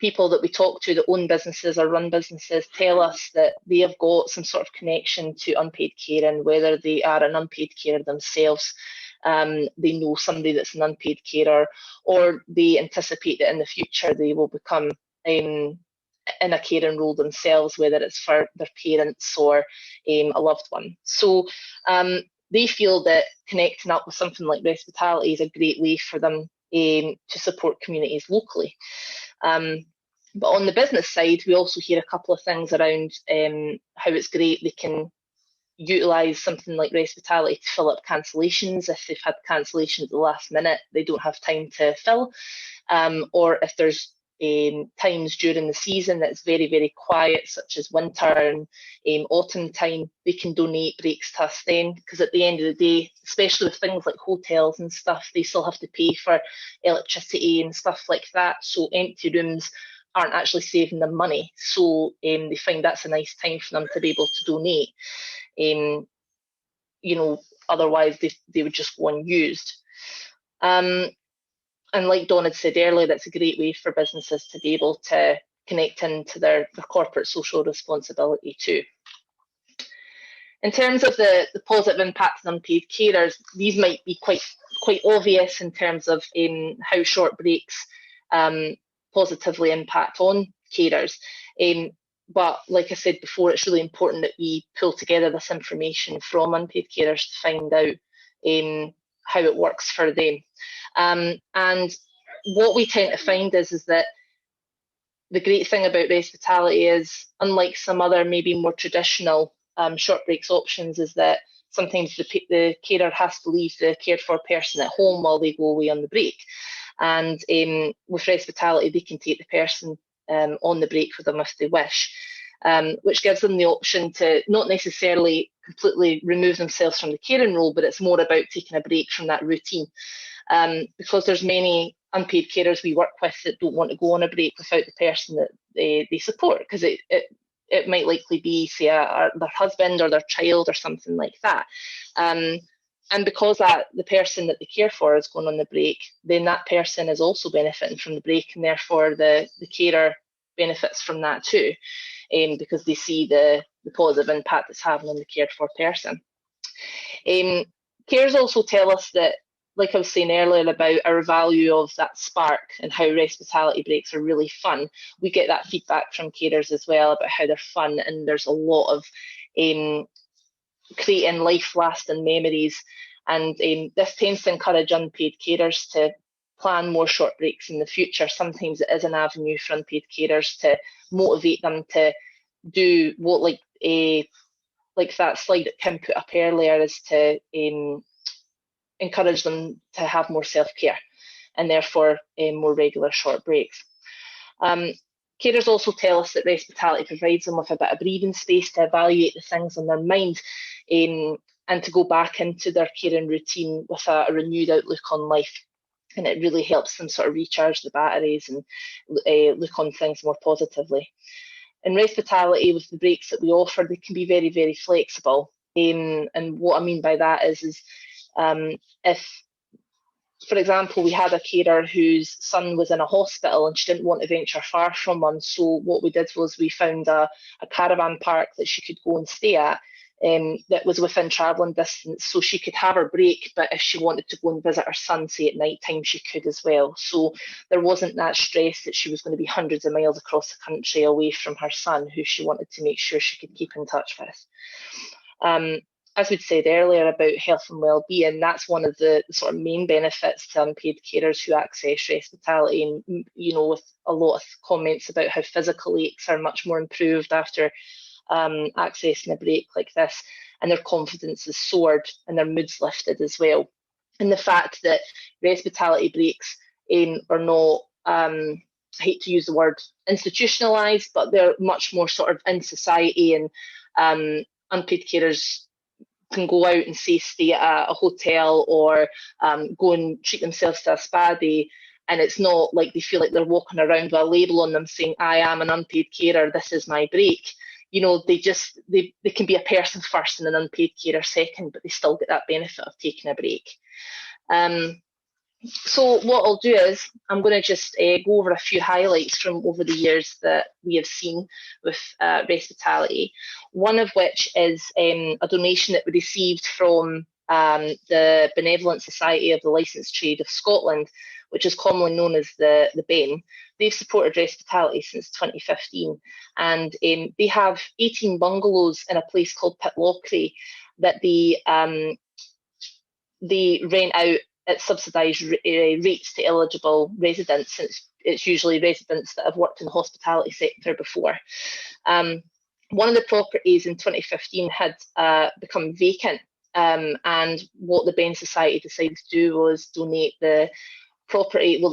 people that we talk to that own businesses or run businesses tell us that they have got some sort of connection to unpaid caring, whether they are an unpaid carer themselves, they know somebody that's an unpaid carer, or they anticipate that in the future they will become in a caring role themselves, whether it's for their parents or a loved one. So they feel that connecting up with something like Respitality is a great way for them to support communities locally. But on the business side, we also hear a couple of things around how it's great they can utilise something like Respitality to fill up cancellations. If they've had cancellations at the last minute, they don't have time to fill, or if there's times during the season that's very, very quiet, such as winter and autumn time, they can donate breaks to us then, because at the end of the day, especially with things like hotels and stuff, they still have to pay for electricity and stuff like that, so empty rooms aren't actually saving them money. So they find that's a nice time for them to be able to donate. Otherwise they would just go unused. And like Dawn had said earlier, that's a great way for businesses to be able to connect into their corporate social responsibility too. In terms of the positive impact on unpaid carers, these might be quite obvious in terms of how short breaks positively impact on carers. But like I said before, it's really important that we pull together this information from unpaid carers to find out how it works for them. And what we tend to find is that the great thing about Respitality is, unlike some other maybe more traditional short breaks options, is that sometimes the carer has to leave the cared for person at home while they go away on the break. And with Respitality, they can take the person on the break with them if they wish, which gives them the option to not necessarily completely remove themselves from the caring role, but it's more about taking a break from that routine. Because there's many unpaid carers we work with that don't want to go on a break without the person that they support, because it might likely be, say, their husband or their child or something like that. And because the person that they care for is going on the break, then that person is also benefiting from the break, and therefore the carer benefits from that too, because they see the positive impact it's having on the cared for person. Carers also tell us that, like I was saying earlier about our value of that spark and how Respitality breaks are really fun, we get that feedback from carers as well about how they're fun, and there's a lot of creating life-lasting memories And this tends to encourage unpaid carers to plan more short breaks in the future. Sometimes it is an avenue for unpaid carers to motivate them to do what, like that slide that Kim put up earlier, is to encourage them to have more self-care and therefore more regular short breaks. Carers also tell us that Respitality provides them with a bit of breathing space to evaluate the things on their mind and to go back into their caring routine with a renewed outlook on life. And it really helps them sort of recharge the batteries and look on things more positively. In Respitality, with the breaks that we offer, they can be very, very flexible. And what I mean by that is if, for example, we had a carer whose son was in a hospital and she didn't want to venture far from one, so what we did was we found a caravan park that she could go and stay at, that was within travelling distance, so she could have her break, but if she wanted to go and visit her son, say at night time, she could as well. So there wasn't that stress that she was going to be hundreds of miles across the country away from her son, who she wanted to make sure she could keep in touch with. As we'd said earlier about health and well-being, that's one of the sort of main benefits to unpaid carers who access Respitality, and with a lot of comments about how physical aches are much more improved after accessing a break like this, and their confidence is soared and their moods lifted as well. And the fact that Respitality breaks are not, I hate to use the word institutionalised, but they're much more sort of in society, and unpaid carers can go out and say stay at a hotel or go and treat themselves to a spa day, and it's not like they feel like they're walking around with a label on them saying, I am an unpaid carer, this is my break. They can be a person first and an unpaid carer second, but they still get that benefit of taking a break. So what I'll do is I'm going to just go over a few highlights from over the years that we have seen with Respitality. One of which is a donation that we received from the Benevolent Society of the Licensed Trade of Scotland, which is commonly known as the BEN. They've supported Respitality since 2015, and they have 18 bungalows in a place called Pitlochry that they rent out at subsidised rates to eligible residents, since it's usually residents that have worked in the hospitality sector before. One of the properties in 2015 had become vacant, and what the BEN Society decided to do was donate the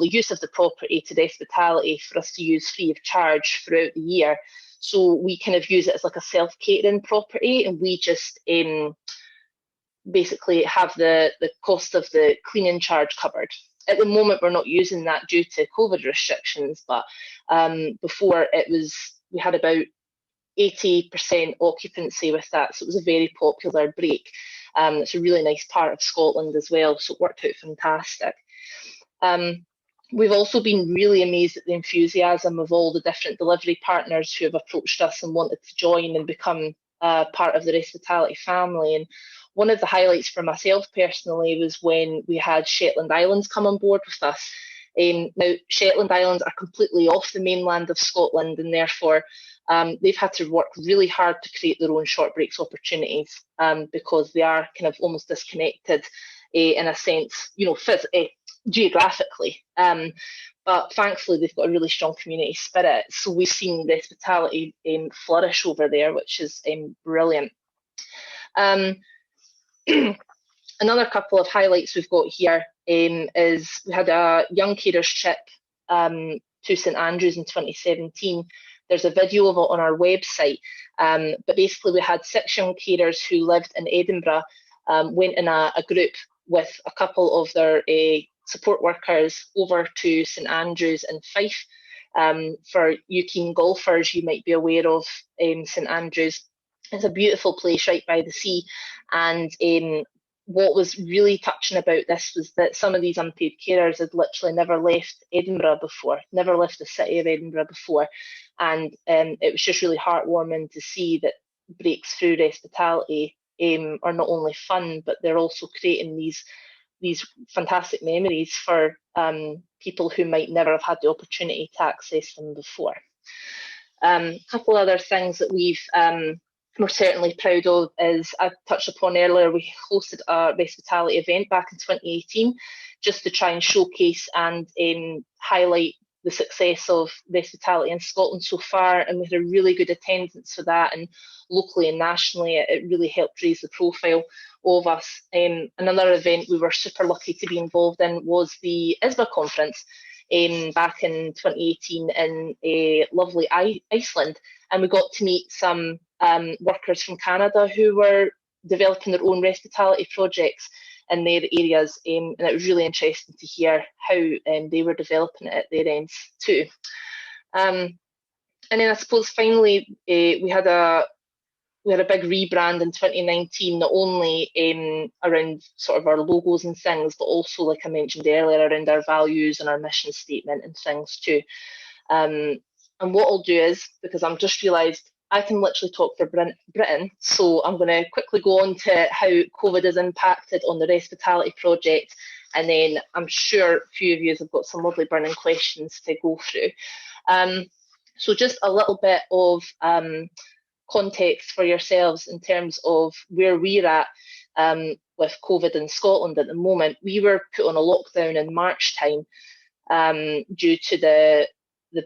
use of the property to Respitality for us to use free of charge throughout the year. So we kind of use it as like a self-catering property, and we just basically have the cost of the cleaning charge covered. At the moment, we're not using that due to COVID restrictions, but before we had about 80% occupancy with that, so it was a very popular break. It's a really nice part of Scotland as well, so it worked out fantastic. We've also been really amazed at the enthusiasm of all the different delivery partners who have approached us and wanted to join and become part of the Respitality family. And one of the highlights for myself personally was when we had Shetland Islands come on board with us. Now, Shetland Islands are completely off the mainland of Scotland, and therefore they've had to work really hard to create their own short breaks opportunities, because they are kind of almost disconnected in a sense, geographically. But thankfully, they've got a really strong community spirit. So we've seen Respitality flourish over there, which is brilliant. Another couple of highlights we've got here is we had a young carers trip to St Andrews in 2017. There's a video of it on our website, but basically we had 6 young carers who lived in Edinburgh, went in a group with a couple of their support workers over to St Andrews in Fife. For you keen golfers, you might be aware of St Andrews. It's a beautiful place right by the sea, and what was really touching about this was that some of these unpaid carers had literally never left Edinburgh before, never left the city of Edinburgh before, and it was just really heartwarming to see that breaks through Respitality are not only fun, but they're also creating these fantastic memories for people who might never have had the opportunity to access them before. A couple other things that we've we're certainly proud of is, I touched upon earlier, we hosted a Respitality event back in 2018 just to try and showcase and highlight the success of Respitality in Scotland so far, and we had a really good attendance for that, and locally and nationally it really helped raise the profile of us. Another event we were super lucky to be involved in was the ISBA conference back in 2018 in lovely Iceland, and we got to meet some workers from Canada who were developing their own Respitality projects in their areas, and it was really interesting to hear how they were developing it at their ends too. And then I suppose finally we had a big rebrand in 2019, not only around sort of our logos and things, but also, like I mentioned earlier, around our values and our mission statement and things too. And what I'll do is, because I'm just realised I can literally talk for Britain, so I'm going to quickly go on to how COVID has impacted on the Respitality project, and then I'm sure a few of you have got some lovely burning questions to go through. So just a little bit of context for yourselves in terms of where we're at with COVID in Scotland at the moment. We were put on a lockdown in March time due to the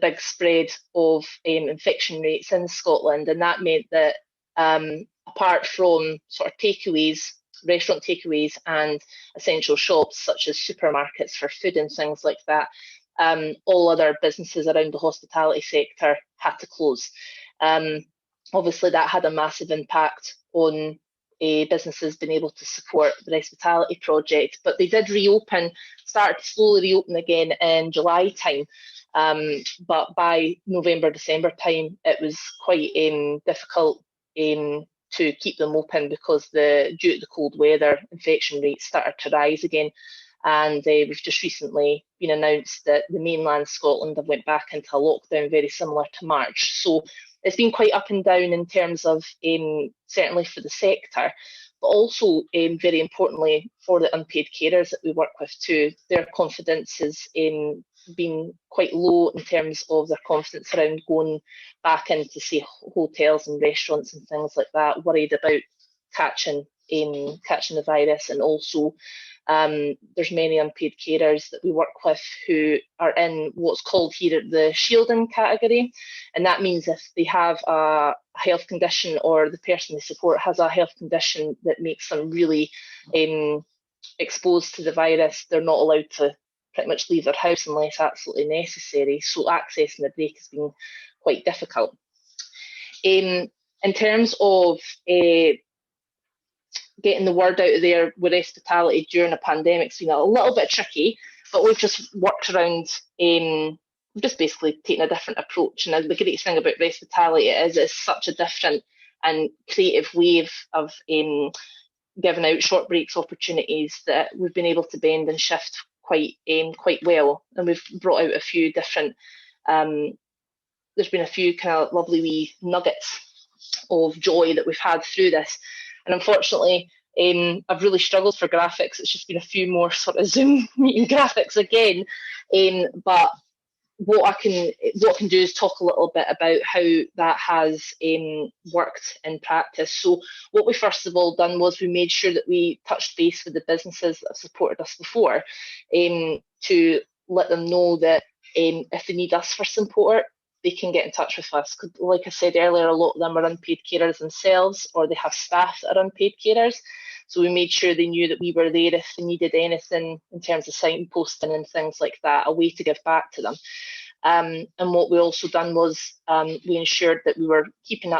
big spread of infection rates in Scotland, and that meant that apart from sort of takeaways, restaurant takeaways and essential shops such as supermarkets for food and things like that, all other businesses around the hospitality sector had to close. Obviously that had a massive impact on businesses being able to support the Respitality project, but they did reopen, started to slowly reopen again in July time. But by November, December time, it was quite difficult to keep them open because due to the cold weather, infection rates started to rise again. And we've just recently been announced that the mainland Scotland have went back into a lockdown very similar to March. So it's been quite up and down in terms of certainly for the sector, but also very importantly for the unpaid carers that we work with too. Their confidence has been quite low in terms of their confidence around going back into, say, hotels and restaurants and things like that, worried about catching the virus. And also there's many unpaid carers that we work with who are in what's called here the shielding category, and that means if they have a health condition or the person they support has a health condition that makes them really exposed to the virus, they're not allowed to pretty much leave their house unless absolutely necessary. So accessing the break has been quite difficult. In terms of getting the word out of there with Respitality during a pandemic, it's been a little bit tricky, but we've just worked around, we've just basically taken a different approach. And the great thing about Respitality is it's such a different and creative way of giving out short breaks opportunities that we've been able to bend and shift quite well. And we've brought out a few different, there's been a few kind of lovely wee nuggets of joy that we've had through this. And unfortunately, I've really struggled for graphics. It's just been a few more sort of Zoom meeting graphics again. But what I can do is talk a little bit about how that has worked in practice. So what we first of all done was we made sure that we touched base with the businesses that have supported us before to let them know that if they need us for support, they can get in touch with us. Like I said earlier, a lot of them are unpaid carers themselves, or they have staff that are unpaid carers. So we made sure they knew that we were there if they needed anything in terms of signposting and things like that, a way to give back to them. And what we also done was we ensured that we were keeping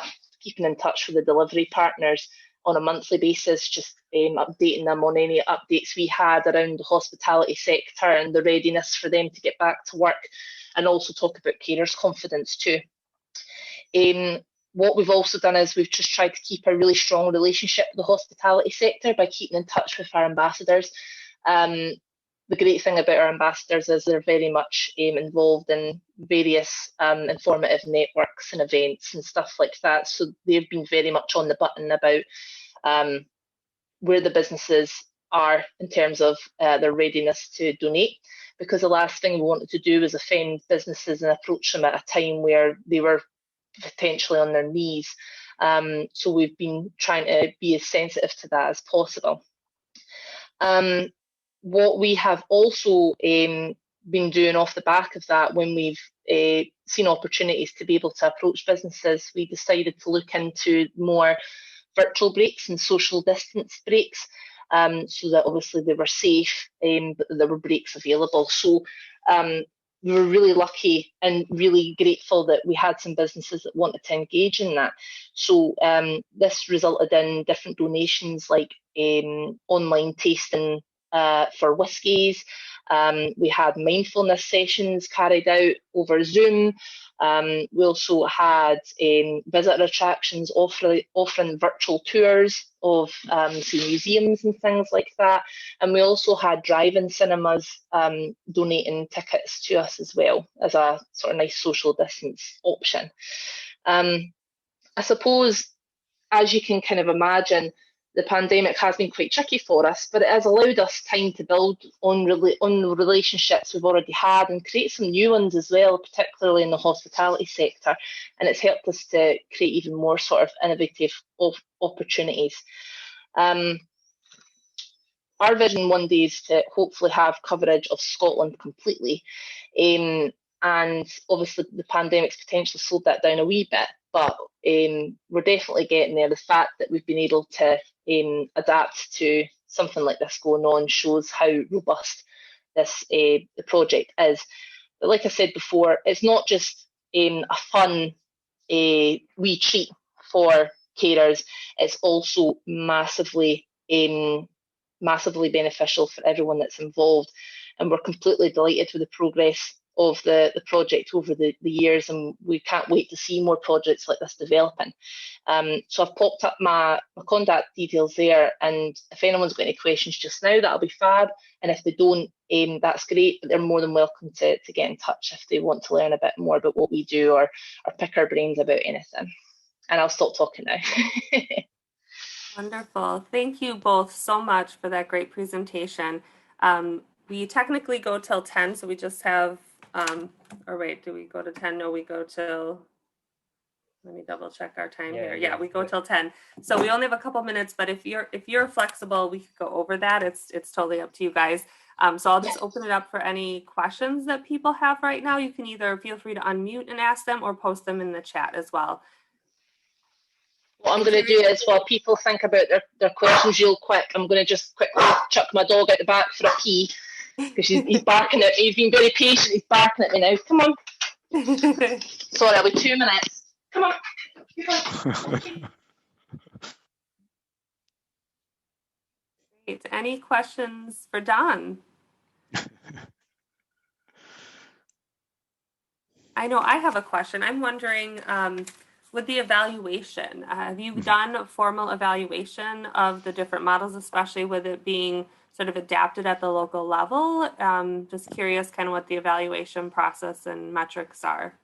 in touch with the delivery partners on a monthly basis, just updating them on any updates we had around the hospitality sector and the readiness for them to get back to work, and also talk about carers' confidence too. What we've also done is we've just tried to keep a really strong relationship with the hospitality sector by keeping in touch with our ambassadors. The great thing about our ambassadors is they're very much involved in various informative networks and events and stuff like that. So they've been very much on the button about where the businesses are in terms of their readiness to donate. Because the last thing we wanted to do was offend businesses and approach them at a time where they were potentially on their knees So we've been trying to be as sensitive to that as possible. What we have also been doing off the back of that, when we've seen opportunities to be able to approach businesses, we decided to look into more virtual breaks and social distance breaks, so that obviously they were safe, but there were breaks available. So we were really lucky and really grateful that we had some businesses that wanted to engage in that. So this resulted in different donations, like online tasting for whiskies. We had mindfulness sessions carried out over Zoom. We also had visitor attractions offering virtual tours of say, museums and things like that. And we also had drive-in cinemas donating tickets to us as well, as a sort of nice social distance option. I suppose, as you can kind of imagine, the pandemic has been quite tricky for us, but it has allowed us time to build on the relationships we've already had and create some new ones as well, particularly in the hospitality sector. And it's helped us to create even more sort of innovative opportunities. Our vision one day is to hopefully have coverage of Scotland completely. And obviously the pandemic's potentially slowed that down a wee bit, but we're definitely getting there. The fact that we've been able to adapt to something like this going on shows how robust this the project is. But like I said before, it's not just a fun wee treat for carers. It's also massively beneficial for everyone that's involved, and we're completely delighted with the progress of the project over the years, and we can't wait to see more projects like this developing. So I've popped up my contact details there, and if anyone's got any questions just now, that'll be fab, and if they don't, that's great, but they're more than welcome to get in touch if they want to learn a bit more about what we do, or pick our brains about anything. And I'll stop talking now. Wonderful. Thank you both so much for that great presentation. We technically go till 10, so we just have, or wait, do we go to 10? No, we go till, let me double check our time here. Yeah, we go till 10. So we only have a couple minutes, but if you're flexible, we could go over that. It's totally up to you guys. So I'll just open it up for any questions that people have right now. You can either feel free to unmute and ask them, or post them in the chat as well. What I'm going to do is, while people think about their questions real quick, I'm going to just quickly chuck my dog out the back for a pee, because he's barking at me. He's been very patient. He's barking at me now. Come on. Sorry, I'll be 2 minutes. Come on. Great. Any questions for Don? I know I have a question. I'm wondering, with the evaluation, have you done a formal evaluation of the different models, especially with it being sort of adapted at the local level? Just curious kind of what the evaluation process and metrics are.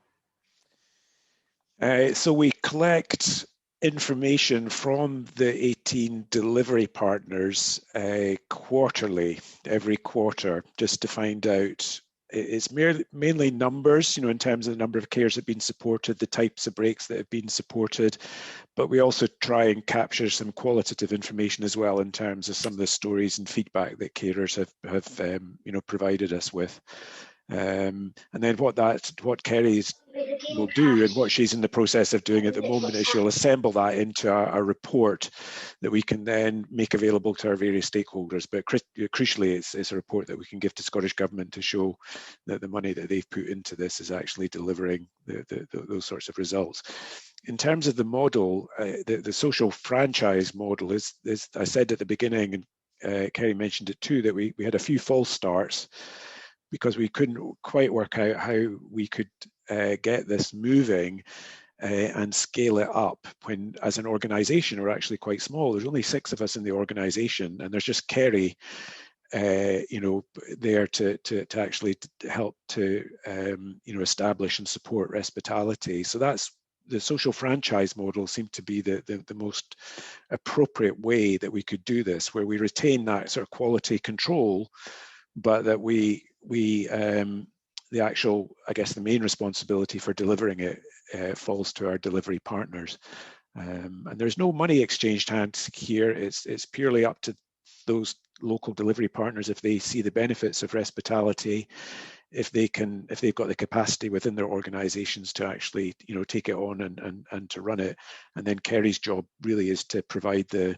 So we collect information from the 18 delivery partners quarterly, every quarter, just to find out. It's mainly numbers, in terms of the number of carers that have been supported, the types of breaks that have been supported, but we also try and capture some qualitative information as well in terms of some of the stories and feedback that carers have provided us with. And then what Kerry's will do, and what she's in the process of doing at the moment, is she'll assemble that into a report that we can then make available to our various stakeholders. But crucially, it's a report that we can give to Scottish Government to show that the money that they've put into this is actually delivering those sorts of results. In terms of the model, the social franchise model is, I said at the beginning, and Kerry mentioned it too, that we had a few false starts because we couldn't quite work out how we could get this moving and scale it up when, as an organisation, we're actually quite small. There's only 6 of us in the organisation, and there's just Kerry, there to actually help to establish and support Respitality. So that's the social franchise model seemed to be the most appropriate way that we could do this, where we retain that sort of quality control, but that the actual, I guess, the main responsibility for delivering it falls to our delivery partners. And there's no money exchanged hands here. It's purely up to those local delivery partners if they see the benefits of Respitality, if they've got the capacity within their organizations to actually take it on and to run it. And then Kerry's job really is to provide the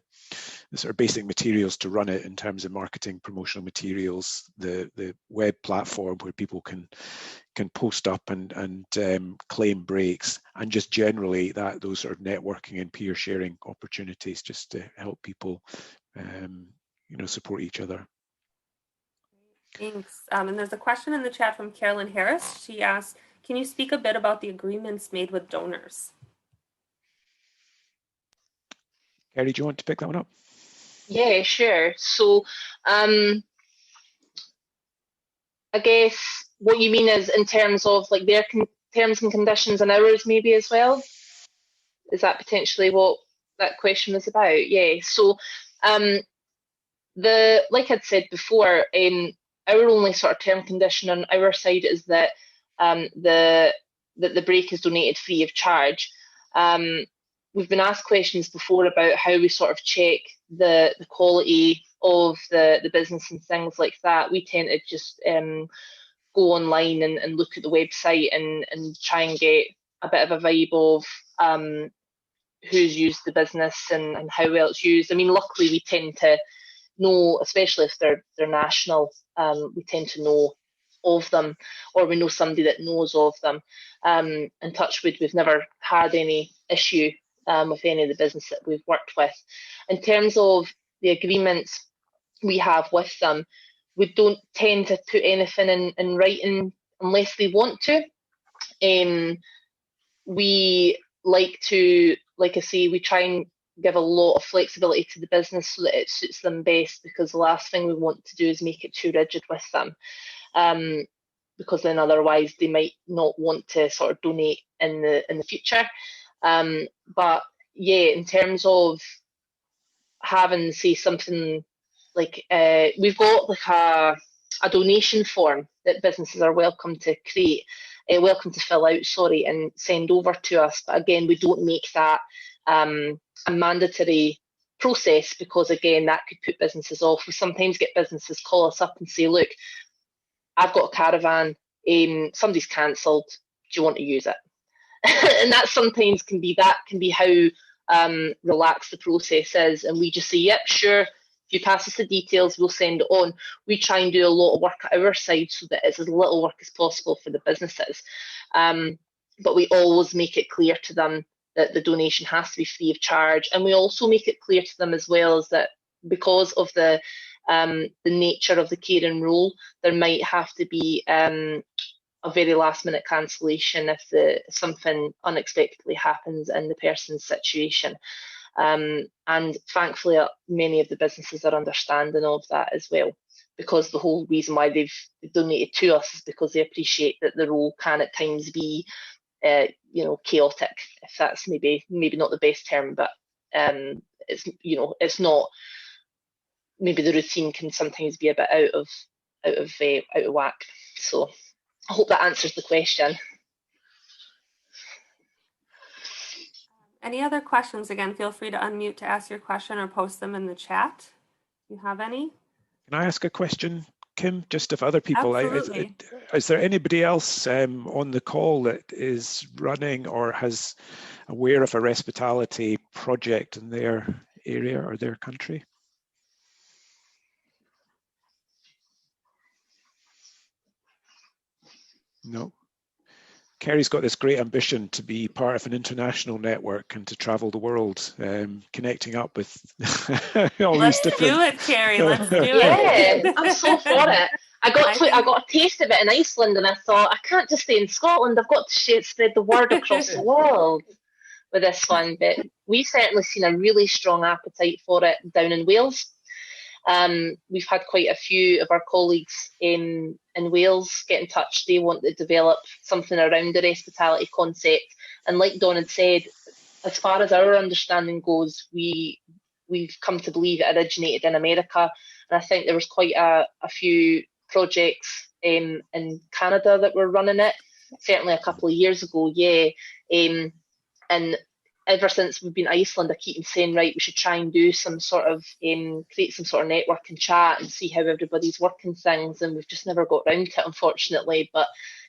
sort of basic materials to run it in terms of marketing, promotional materials, the web platform where people can post up and claim breaks, and just generally those sort of networking and peer sharing opportunities just to help people support each other. Thanks. And there's a question in the chat from Carolyn Harris. She asks, can you speak a bit about the agreements made with donors? Kerry, do you want to pick that one up? Yeah, sure. So I guess what you mean is in terms of like their terms and conditions and ours maybe as well? Is that potentially what that question was about? Yeah. So like I'd said before, our only sort of term condition on our side is that the break is donated free of charge. We've been asked questions before about how we sort of check the quality of the business and things like that. We tend to just go online and look at the website and try and get a bit of a vibe of who's used the business and how well it's used. I mean, luckily we tend to know, especially if they're national, we tend to know of them, or we know somebody that knows of them. And touch wood, we've never had any issue with any of the business that we've worked with. In terms of the agreements we have with them, we don't tend to put anything in writing unless they want to. We like to, like I say, we try and give a lot of flexibility to the business so that it suits them best, because the last thing we want to do is make it too rigid with them, because then otherwise they might not want to sort of donate in the future. But yeah, in terms of having, say, something like we've got like a donation form that businesses are welcome to create, welcome to fill out, sorry, and send over to us. But again, we don't make that a mandatory process, because again, that could put businesses off. We sometimes get businesses call us up and say, look, I've got a caravan, somebody's cancelled, do you want to use it? And that sometimes can be how relaxed the process is, and we just say, yep, sure, if you pass us the details, we'll send it on. We try and do a lot of work at our side so that it's as little work as possible for the businesses, but we always make it clear to them that the donation has to be free of charge. And we also make it clear to them as well as that because of the nature of the caring role, there might have to be a very last minute cancellation if something unexpectedly happens in the person's situation. And thankfully, many of the businesses are understanding of that as well, because the whole reason why they've donated to us is because they appreciate that the role can at times be chaotic, if that's maybe not the best term, but it's not, maybe the routine can sometimes be a bit out of whack. So I hope that answers the question. Any other questions? Again, feel free to unmute to ask your question or post them in the chat if you have any. Can I ask a question, Kim, just if other people, Absolutely. is there anybody else on the call that is running or has aware of a Respitality project in their area or their country? No. Kerry's got this great ambition to be part of an international network and to travel the world, connecting up with all these different... Let's do it, Kerry. Let's do it. Yeah, I'm so for it. I got a taste of it in Iceland, and I thought, I can't just stay in Scotland. I've got to spread the word across the world with this one. But we've certainly seen a really strong appetite for it down in Wales. We've had quite a few of our colleagues in Wales get in touch. They want to develop something around the Respitality concept. And like Dawn had said, as far as our understanding goes, we've come to believe it originated in America. And I think there was quite a few projects in Canada that were running it, certainly a couple of years ago, yeah. And ever since we've been to Iceland, I keep saying, right, we should try and do some sort of create some sort of network and chat and see how everybody's working things, and we've just never got round to it, unfortunately. But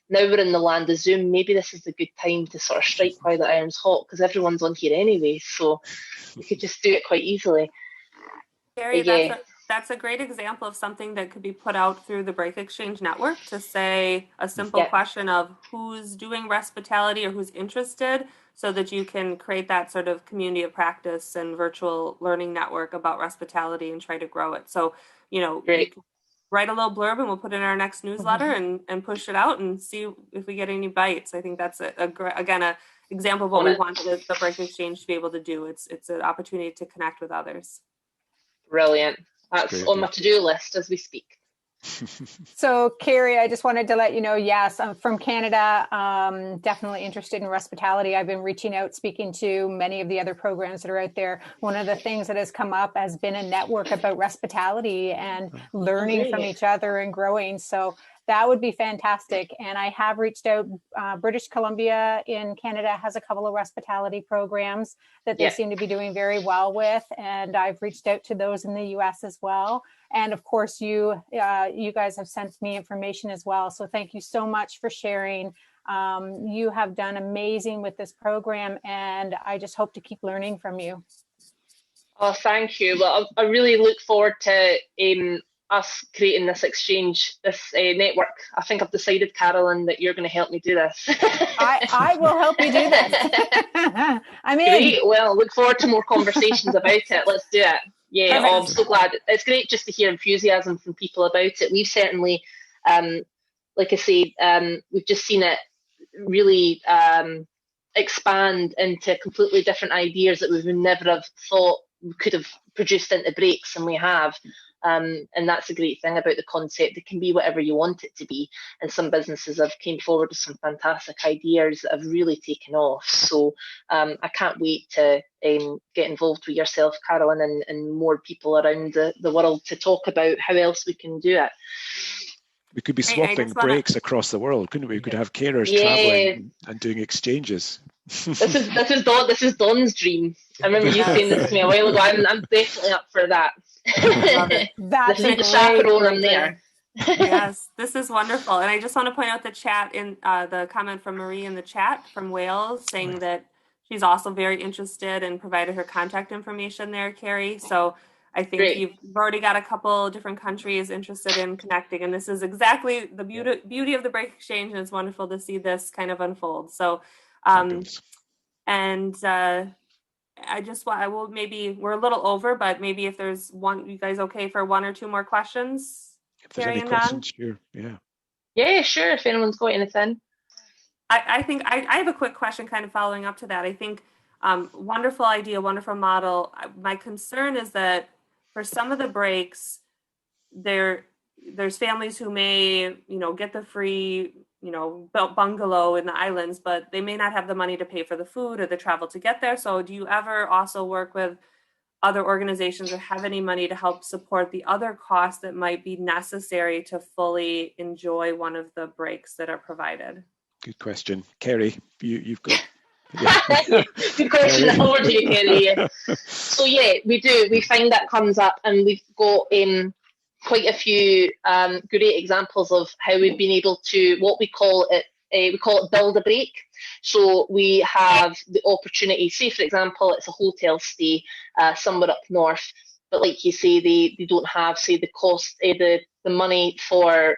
now we're in the land of Zoom, maybe this is a good time to sort of strike while the iron's hot, because everyone's on here anyway, so we could just do it quite easily. Gary, Yeah. that's a great example of something that could be put out through the Break Exchange Network, to say a simple question of who's doing Respitality or who's interested, so that you can create that sort of community of practice and virtual learning network about Respitality and try to grow it. So, you can write a little blurb and we'll put it in our next newsletter and push it out and see if we get any bites. I think that's again an example of what we want the Break Exchange to be able to do. It's an opportunity to connect with others. Brilliant. That's on my to-do list as we speak. So, Carrie, I just wanted to let you know, yes, I'm from Canada, definitely interested in Respitality. I've been reaching out, speaking to many of the other programs that are out there. One of the things that has come up has been a network about Respitality and learning from each other and growing. So that would be fantastic. And I have reached out. British Columbia in Canada has a couple of Respitality programs that they seem to be doing very well with. And I've reached out to those in the US as well. And of course, you guys have sent me information as well. So thank you so much for sharing. You have done amazing with this program, and I just hope to keep learning from you. Oh, thank you. Well, I really look forward to us creating this exchange, this network. I think I've decided, Carolyn, that you're going to help me do this. I will help you do this. I mean, great. Well, look forward to more conversations about it. Let's do it. Yeah, I'm so glad. It's great just to hear enthusiasm from people about it. We've certainly, like I say, we've just seen it really expand into completely different ideas that we would never have thought we could have produced into breaks, and we have. And that's a great thing about the concept. It can be whatever you want it to be. And some businesses have came forward with some fantastic ideas that have really taken off. So I can't wait to get involved with yourself, Carolyn, and more people around the world to talk about how else we can do it. We could be swapping breaks across the world, couldn't we? We could have carers traveling and doing exchanges. This is Dawn's dream. I remember you saying this to me a while ago. I'm definitely up for that. That's a chaperone. I'm there. Yes, this is wonderful. And I just want to point out the chat in the comment from Marie in the chat from Wales, saying that she's also very interested and provided her contact information there, Carrie. So I think you've already got a couple different countries interested in connecting, and this is exactly the beauty of the Break Exchange, and it's wonderful to see this kind of unfold. So, we're a little over, but maybe if there's you guys okay for one or two more questions? If there's any questions, sure. Yeah, sure. If anyone's got anything. I think I have a quick question kind of following up to that. I think wonderful idea, wonderful model. My concern is that for some of the breaks, there's families who may, get the free, bungalow in the islands, but they may not have the money to pay for the food or the travel to get there. So do you ever also work with other organizations or have any money to help support the other costs that might be necessary to fully enjoy one of the breaks that are provided? Good question. Carrie, you've got... Good question. Over to you, Carrie. So we do. We find that comes up, and we've got quite a few great examples of how we've been able to, what we call it build a break. So we have the opportunity, say for example, it's a hotel stay somewhere up north, but like you say, they don't have, say, the cost, the money for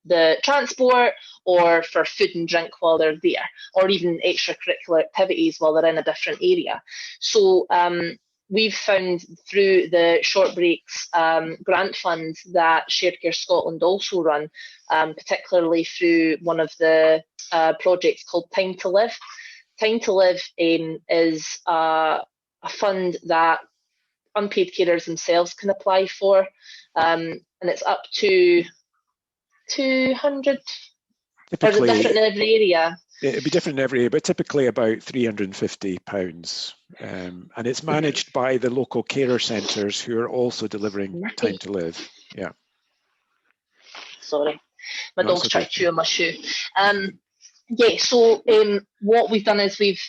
the transport or for food and drink while they're there, or even extracurricular activities while they're in a different area. So we've found through the Short Breaks grant fund that Shared Care Scotland also run, particularly through one of the projects called Time to Live. Time to Live is a fund that unpaid carers themselves can apply for, and it's up to 200. Or is it different in every area? It'd be different in every area, but typically about £350. And it's managed by the local carer centres who are also delivering Time to Live. Yeah. Sorry, my dog's trying to chew on my shoe. Yeah, so what we've done is we've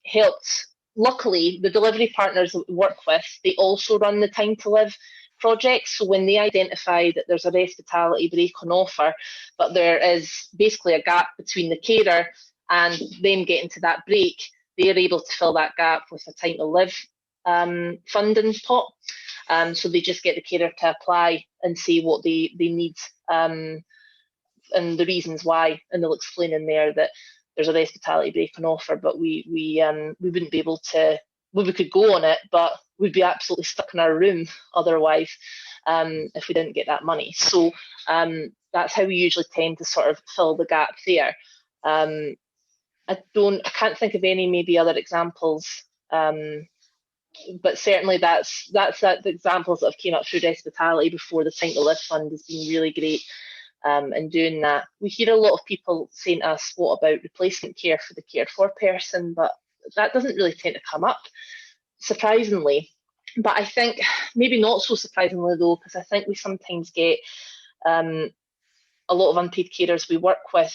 helped, luckily, the delivery partners that we work with, they also run the Time to Live project. So when they identify that there's a Respitality break on offer, but there is basically a gap between the carer and them getting to that break, they're able to fill that gap with a Time to Live funding pot. So they just get the carer to apply and say what they need. And the reasons why, and they'll explain in there that there's a Respitality break on offer, but we wouldn't be able to. Well, we could go on it, but we'd be absolutely stuck in our room otherwise if we didn't get that money. So that's how we usually tend to sort of fill the gap there. I can't think of any maybe other examples, but certainly that's the examples that have came up through Respitality before the Time to Live Fund has been really great. And doing that, we hear a lot of people saying to us, what about replacement care for the cared for person? But that doesn't really tend to come up, surprisingly. But I think maybe not so surprisingly though, because I think we sometimes get a lot of unpaid carers we work with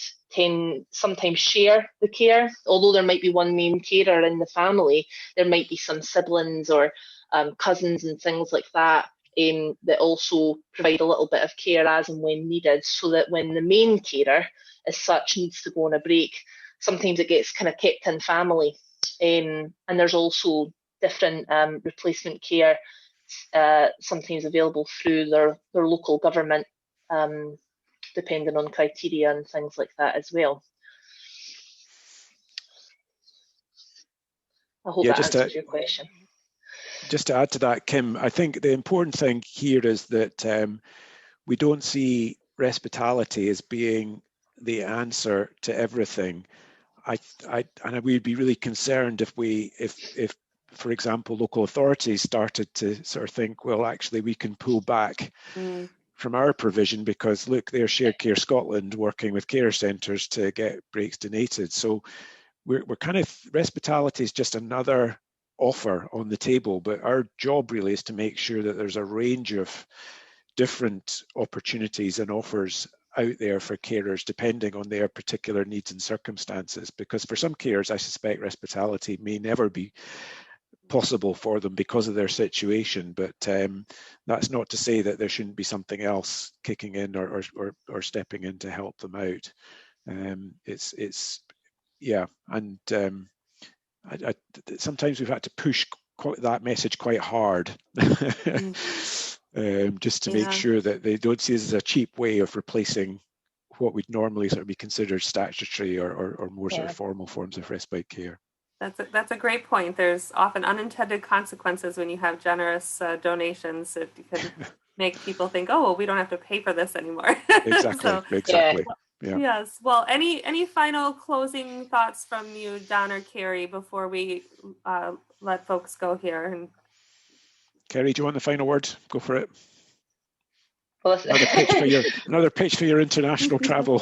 sometimes share the care. Although there might be one main carer in the family, there might be some siblings or cousins and things like that that also provide a little bit of care as and when needed, so that when the main carer as such needs to go on a break, sometimes it gets kind of kept in family. And there's also different replacement care sometimes available through their local government, depending on criteria and things like that as well. I hope that answers your question. Just to add to that, Kim, I think the important thing here is that we don't see Respitality as being the answer to everything. And we'd be really concerned if for example, local authorities started to sort of think, well, actually, we can pull back from our provision because, look, there's Shared Care Scotland working with care centres to get breaks donated. So we're kind of, Respitality is just another offer on the table, but our job really is to make sure that there's a range of different opportunities and offers out there for carers depending on their particular needs and circumstances, because for some carers I suspect Respitality may never be possible for them because of their situation, but that's not to say that there shouldn't be something else kicking in or stepping in to help them out. Sometimes we've had to push that message quite hard just to make sure that they don't see this as a cheap way of replacing what would normally sort of be considered statutory or more sort of formal forms of respite care. That's a great point. There's often unintended consequences when you have generous donations. It can make people think, oh, well, we don't have to pay for this anymore. Exactly. Yeah. Yes. Well, any final closing thoughts from you, Don or Carrie, before we let folks go here? Carrie, do you want the final word? Go for it. Well, another pitch for your international travel.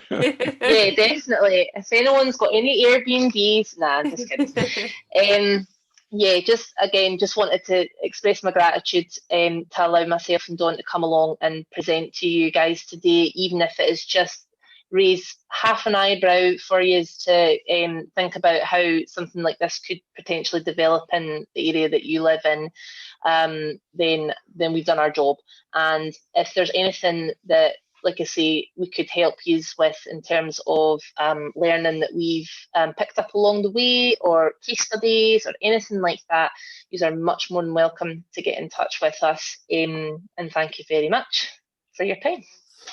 Yeah, definitely. If anyone's got any Airbnbs, nah, I'm just kidding. Just wanted to express my gratitude to allow myself and Dawn to come along and present to you guys today, even if it is just raise half an eyebrow for you to think about how something like this could potentially develop in the area that you live in. Then we've done our job. And if there's anything that, like I say, we could help you with in terms of learning that we've picked up along the way, or case studies or anything like that, you are much more than welcome to get in touch with us. And thank you very much for your time.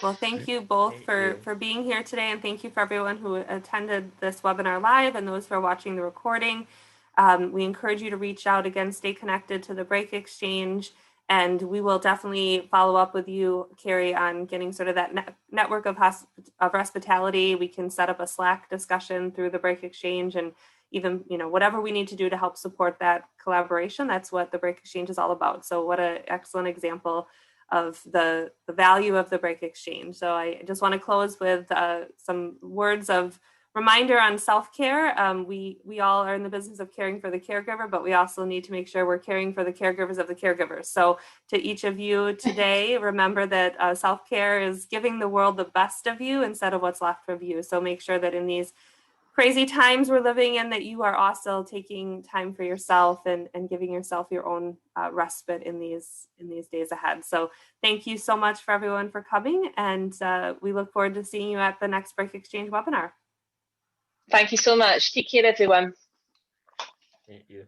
Well, thank you both for being here today, and thank you for everyone who attended this webinar live and those who are watching the recording. We encourage you to reach out again, stay connected to the Break Exchange, and we will definitely follow up with you, Carrie, on getting sort of that network of Respitality. We can set up a Slack discussion through the Break Exchange, and even whatever we need to do to help support that collaboration. That's what the Break Exchange is all about. So what an excellent example of the value of the Break Exchange. So I just want to close with some words of reminder on self-care. We all are in the business of caring for the caregiver, but we also need to make sure we're caring for the caregivers of the caregivers. So to each of you today, remember that self-care is giving the world the best of you instead of what's left of you. So make sure that in these crazy times we're living in, that you are also taking time for yourself and giving yourself your own respite in these days ahead. So thank you so much for everyone for coming, and we look forward to seeing you at the next Break Exchange webinar. Thank you so much. Take care, everyone. Thank you.